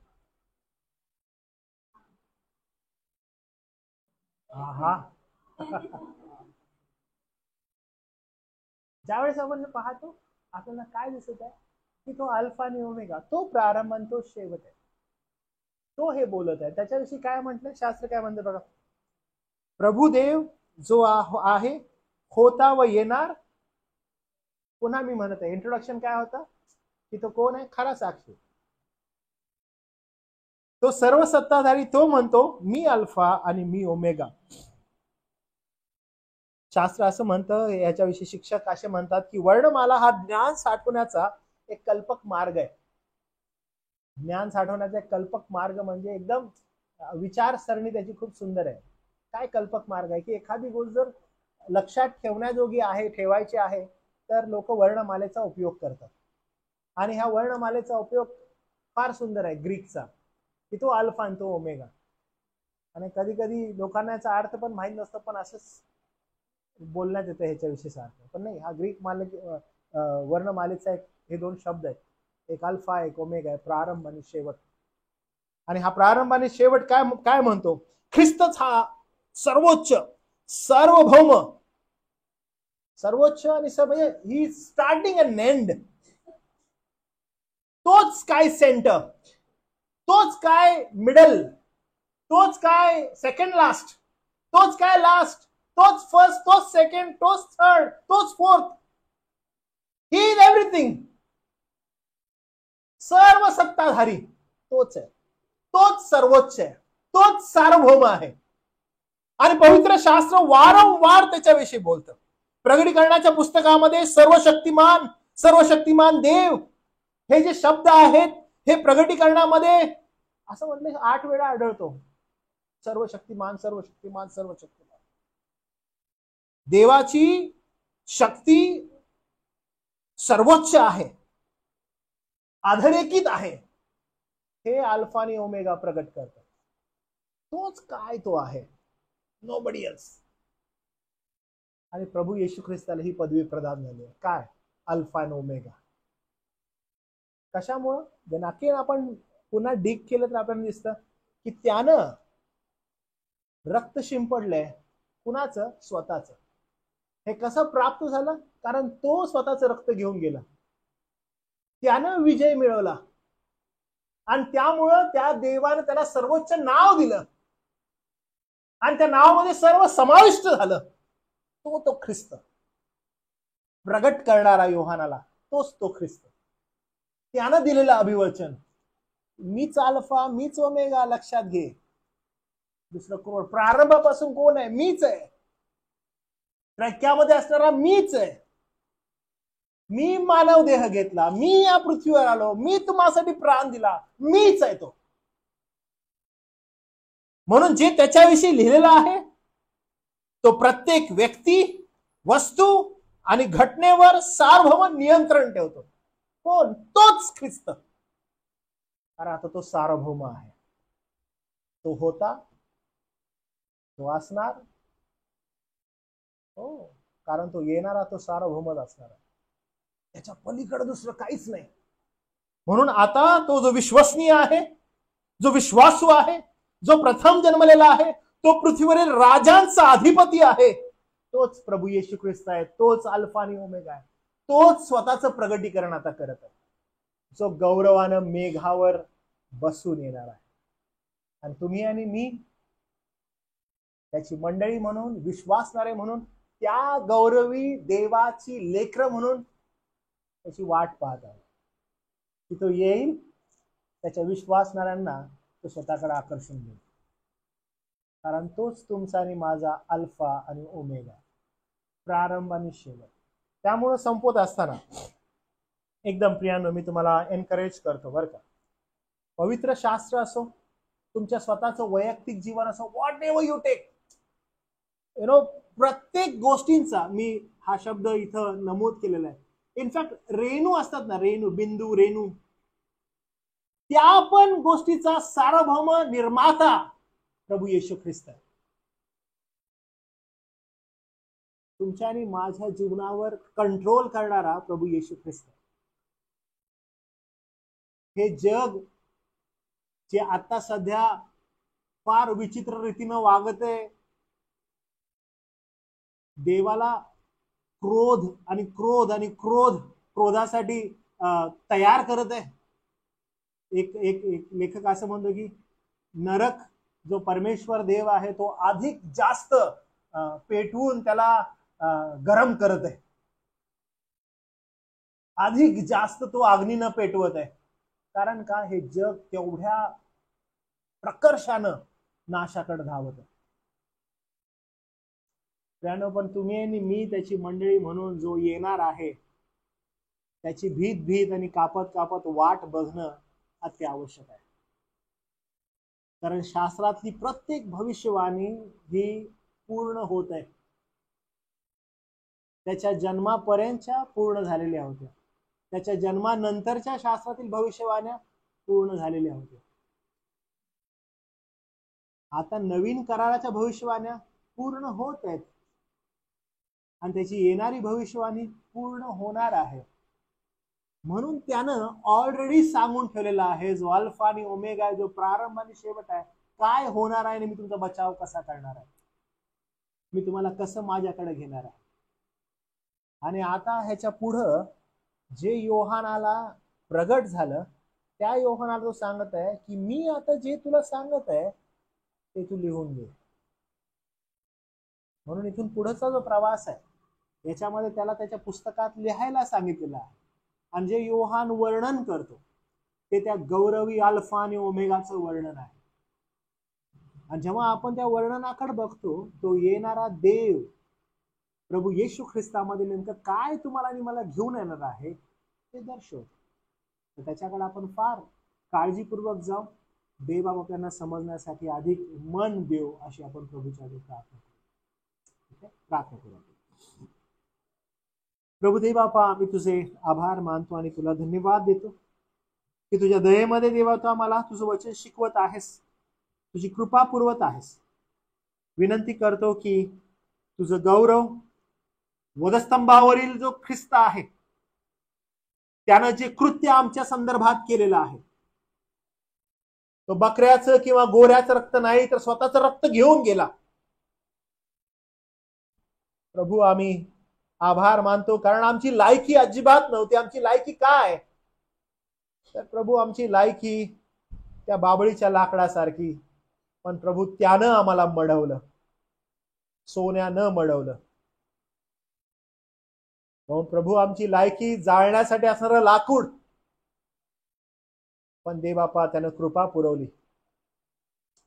A: हा ज्यावेळेस आपण हे पाहतो आपल्याला काय दिसत आहे की तो अल्फा आणि ओमेगा, तो प्रारंभ आणि तो शेवट आहे. तो हे बोलत आहे. त्याच्याविषयी काय म्हटलं? शास्त्र काय म्हणतं बघा. प्रभुदेव जो आहे, होता व येणार. पुन्हा मी म्हणत आहे, इंट्रोडक्शन काय होतं की तो कोण आहे? खरा साक्षी, तो सर्व सत्ताधारी. तो म्हणतो मी अल्फा आणि मी ओमेगा. शास्त्र असं म्हणतं, याच्याविषयी शिक्षक असे म्हणतात की वर्णमाला हा ज्ञान साठवण्याचा एक कल्पक मार्ग आहे. ज्ञान साठवण्याचा एक कल्पक मार्ग म्हणजे एकदम विचारसरणी त्याची खूप सुंदर आहे. काय कल्पक मार्ग आहे की एखादी गोष्ट जर लक्षात ठेवण्याजोगी आहे, ठेवायची आहे, तर लोक वर्णमालेचा उपयोग करतात. आणि ह्या वर्णमालेचा उपयोग फार सुंदर आहे ग्रीकचा, की तो अल्फा आणि तो ओमेगा. आणि कधी कधी लोकांना याचा अर्थ पण माहीत नसतो, पण असंच बोलण्यात येतं ह्याच्याविषयी अर्थ. पण नाही, हा ग्रीक वर्णमालेचा एक हे दोन शब्द आहेत, एक अल्फा एक ओमेगा आहे, प्रारंभ आणि शेवट. आणि हा प्रारंभ आणि शेवट काय काय म्हणतो? ख्रिस्तच हा सर्वोच्च, सार्वभौम, सर्वोच्च आणि म्हणजे ही स्टार्टिंग अँड एंड. तोच काय सेंटर, तोच काय मिडल, तोच काय सेकंड लास्ट, तोच काय लास्ट, तोच फर्स्ट, तोच सेकंड, तोच थर्ड, तोच फोर्थ. He is everything. सर्व सत्ताधारी तोच आहे, तोच सर्वोच्च आहे, तोच सार्वभौम आहे. आणि पवित्र शास्त्र वारंवार त्याच्याविषयी बोलतं. प्रगटीकरणाच्या पुस्तकामध्ये सर्वशक्तिमान, सर्वशक्तिमान देव हे जे शब्द आहेत, हे प्रगटीकरणामध्ये असं म्हटलं 8 वेळा आढळतो. सर्वशक्तिमान, सर्वशक्तिमान, सर्वशक्तिमान. देवाची शक्ती सर्वोच्च आहे, अधरेखित आहे. हे अल्फा आणि ओमेगा प्रगट करतात. तोच काय तो आहे, नोबडी एल्स. आणि प्रभू येशू ख्रिस्ताला ही पदवी प्रदान झाली आहे. काय? अल्फा आणि ओमेगा. कशामुळं? जनाकी आपण पुन्हा डीक केलं तर आपल्याला दिसतं की त्यानं रक्त शिंपडलंय. कुणाचं? स्वतःच. हे कसं प्राप्त झालं? कारण तो स्वतःचं रक्त घेऊन गेला, त्यानं विजय मिळवला, आणि त्यामुळं त्या देवानं त्याला सर्वोच्च नाव दिलं, आणि त्या नावामध्ये सर्व समाविष्ट झालं. तो ख्रिस्त प्रगट करणारा योहानाला, तोच तो ख्रिस्त. त्यानं दिलेलं अभिवचन, मीच अल्फा, मीच ओमेगा. लक्षात घे, दुसरं कोण? प्रारंभापासून कोण आहे? मीच आहे. त्रैक्यामध्ये असणारा मीच आहे. मी मानव देह घेतला, मी या पृथ्वीवर आलो, मी तुम्हासाठी प्राण दिला, मीच आहे तो. म्हणून जे त्याच्याविषयी लिहिलेलं आहे तो प्रत्येक व्यक्ती, वस्तू आणि घटनेवर सार्वभौम नियंत्रण ठेवतो. कोण? तोच ख्रिस्त. कारण आता तो सार्वभौम आहे. तो होता, तो असणार. हो, कारण तो येणारा, तो सार्वभौमच असणार. त्याच्या पलीकडे दुसरं काहीच नाही. म्हणून आता तो जो विश्वसनीय आहे, जो विश्वासू आहे, जो प्रथम जन्मलेला आहे, तो पृथ्वीवरील राजांचा अधिपती आहे, तोच प्रभू येशू ख्रिस्त आहे. तोच अल्फा आणि ओमेगा आहे. तोच स्वतःचं प्रगटीकरण आता करत आहे, जो गौरवानं मेघावर बसून येणार आहे. आणि तुम्ही आणि मी त्याची मंडळी म्हणून, विश्वासणारे म्हणून, त्या गौरवी देवाची लेकरं म्हणून त्याची वाट पाहत आहे की तो येईल, त्याच्या विश्वासणाऱ्यांना तो स्वतःकडे आकर्षण देईल. कारण तोच तुमचा आणि माझा अल्फा आणि ओमेगा, प्रारंभ आणि शेवट. त्यामुळे संपवत असताना एकदम प्रियानो, मी तुम्हाला एनकरेज करतो बरं का. पवित्र शास्त्र असो, तुमच्या स्वतःचं वैयक्तिक जीवन असो, व्हॉट एव्हर यू टेक, प्रत्येक गोष्टींचा मी हा शब्द इथं नमूद केलेला आहे. इनफॅक्ट रेणू असतात ना, रेणू, बिंदू, रेणू, त्या पण गोष्टीचा सार्वभौम निर्माता प्रभू येशू ख्रिस्त आहे. तुमच्या आणि माझ्या जीवनावर कंट्रोल करणारा प्रभू येशू ख्रिस्त. हे जग जे आता सध्या फार विचित्र रीतीनं वागते, देवाला क्रोध आणि क्रोध आणि क्रोधासाठी तयार करत आहे. एक एक एक लेखक असं म्हणतो की नरक जो परमेश्वर देव आहे, तो अधिक जास्त पेटवून त्याला गरम करत आहे, अधिक जास्त तो अग्नीनं पेटवत आहे. कारण का? हे जग तेवढ्या प्रकर्षानं नाशाकडे धावत आहे. त्यानं पण तुम्ही आणि मी त्याची मंडळी म्हणून जो येणार आहे, त्याची भीत भीत आणि कापत कापत वाट बघणं अत्यावश्यक आहे. कारण शास्त्रातली प्रत्येक भविष्यवाणी ही पूर्ण होत आहे. त्याच्या जन्मापर्यंतच्या पूर्ण झालेल्या होत्या, त्याच्या जन्मानंतरच्या शास्त्रातील भविष्यवाण्या पूर्ण झालेल्या होत्या. आता नवीन कराराच्या भविष्यवाण्या पूर्ण होत आहेत, आणि त्याची येणारी भविष्यवाणी पूर्ण होणार आहे. म्हणून त्यानं ऑलरेडी सांगून ठेवलेला आहे, जो अल्फा आणि ओमेगा आहे, जो प्रारंभ आणि शेवट आहे, काय होणार आहे आणि मी तुमचा बचाव कसा करणार आहे, मी तुम्हाला कसं माझ्याकडे घेणार आहे. आणि आता ह्याच्या पुढं जे योहानाला प्रगट झालं, त्या योहानाला तो सांगत आहे की मी आता जे तुला सांगत आहे ते तू लिहून घे. म्हणून इथून पुढचा जो प्रवास आहे याच्यामध्ये त्याला त्याच्या पुस्तकात लिहायला सांगितलेलं आहे. आणि जे योहान वर्णन करतो ते त्या गौरवी अल्फा आणि ओमेगाचं वर्णन आहे. आणि जेव्हा आपण त्या वर्णनाकडे बघतो, तो येणारा देव प्रभू येशू ख्रिस्तामध्ये नेमकं काय तुम्हाला आणि मला घेऊन येणार आहे ते दर्शवतो. तर त्याच्याकडे आपण फार काळजीपूर्वक जाऊ. देव आपल्याला समजण्यासाठी अधिक मन देव अशी आपण प्रभूच्या प्रार्थना करू. प्रार्थना करू. प्रभू देव बापा, आम्ही तुझे आभार मानतो आणि तुला धन्यवाद देतो की तुझ्या दयेमध्ये देवा तू आम्हाला तुझं वचन शिकवत आहेस, तुझी कृपा पुरवत आहेस. विनंती करतो की तुझं गौरव वधस्तंभावरील जो ख्रिस्त आहे त्यानं जे कृत्य आमच्या संदर्भात केलेलं आहे, तो बकऱ्याचं किंवा गोऱ्याचं रक्त नाही तर स्वतःचं रक्त घेऊन गेला. प्रभू आम्ही आभार मानतो, कारण आमची लायकी अजिबात नव्हती. आमची लायकी काय? तर प्रभू आमची लायकी त्या बाबळीच्या लाकडासारखी, पण प्रभू त्यानं आम्हाला मडवलं, सोन्यानं मडवलं. म्हणून प्रभू आमची लायकी जाळण्यासाठी असणारं लाकूड, पण देवबापा त्यानं कृपा पुरवली.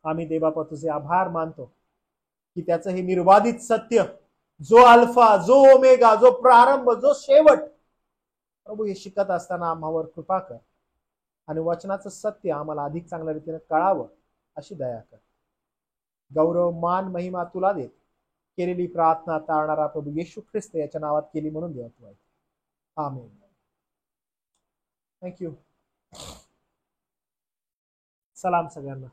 A: आम्ही देवबापा तुझे आभार मानतो की त्याचं हे निर्वादित सत्य, जो अल्फा, जो ओमेगा, जो प्रारंभ, जो शेवट, प्रभू हे शिकत असताना आम्हावर कृपा कर आणि वचनाचं सत्य आम्हाला अधिक चांगल्या रीतीने कळावं अशी दया कर. गौरव मान महिमा तुला देत केलेली प्रार्थना तारणारा प्रभू येशू ख्रिस्त याच्या नावात केली म्हणून देवा तू. आमेन. थँक्यू. सलाम सगळ्यांना.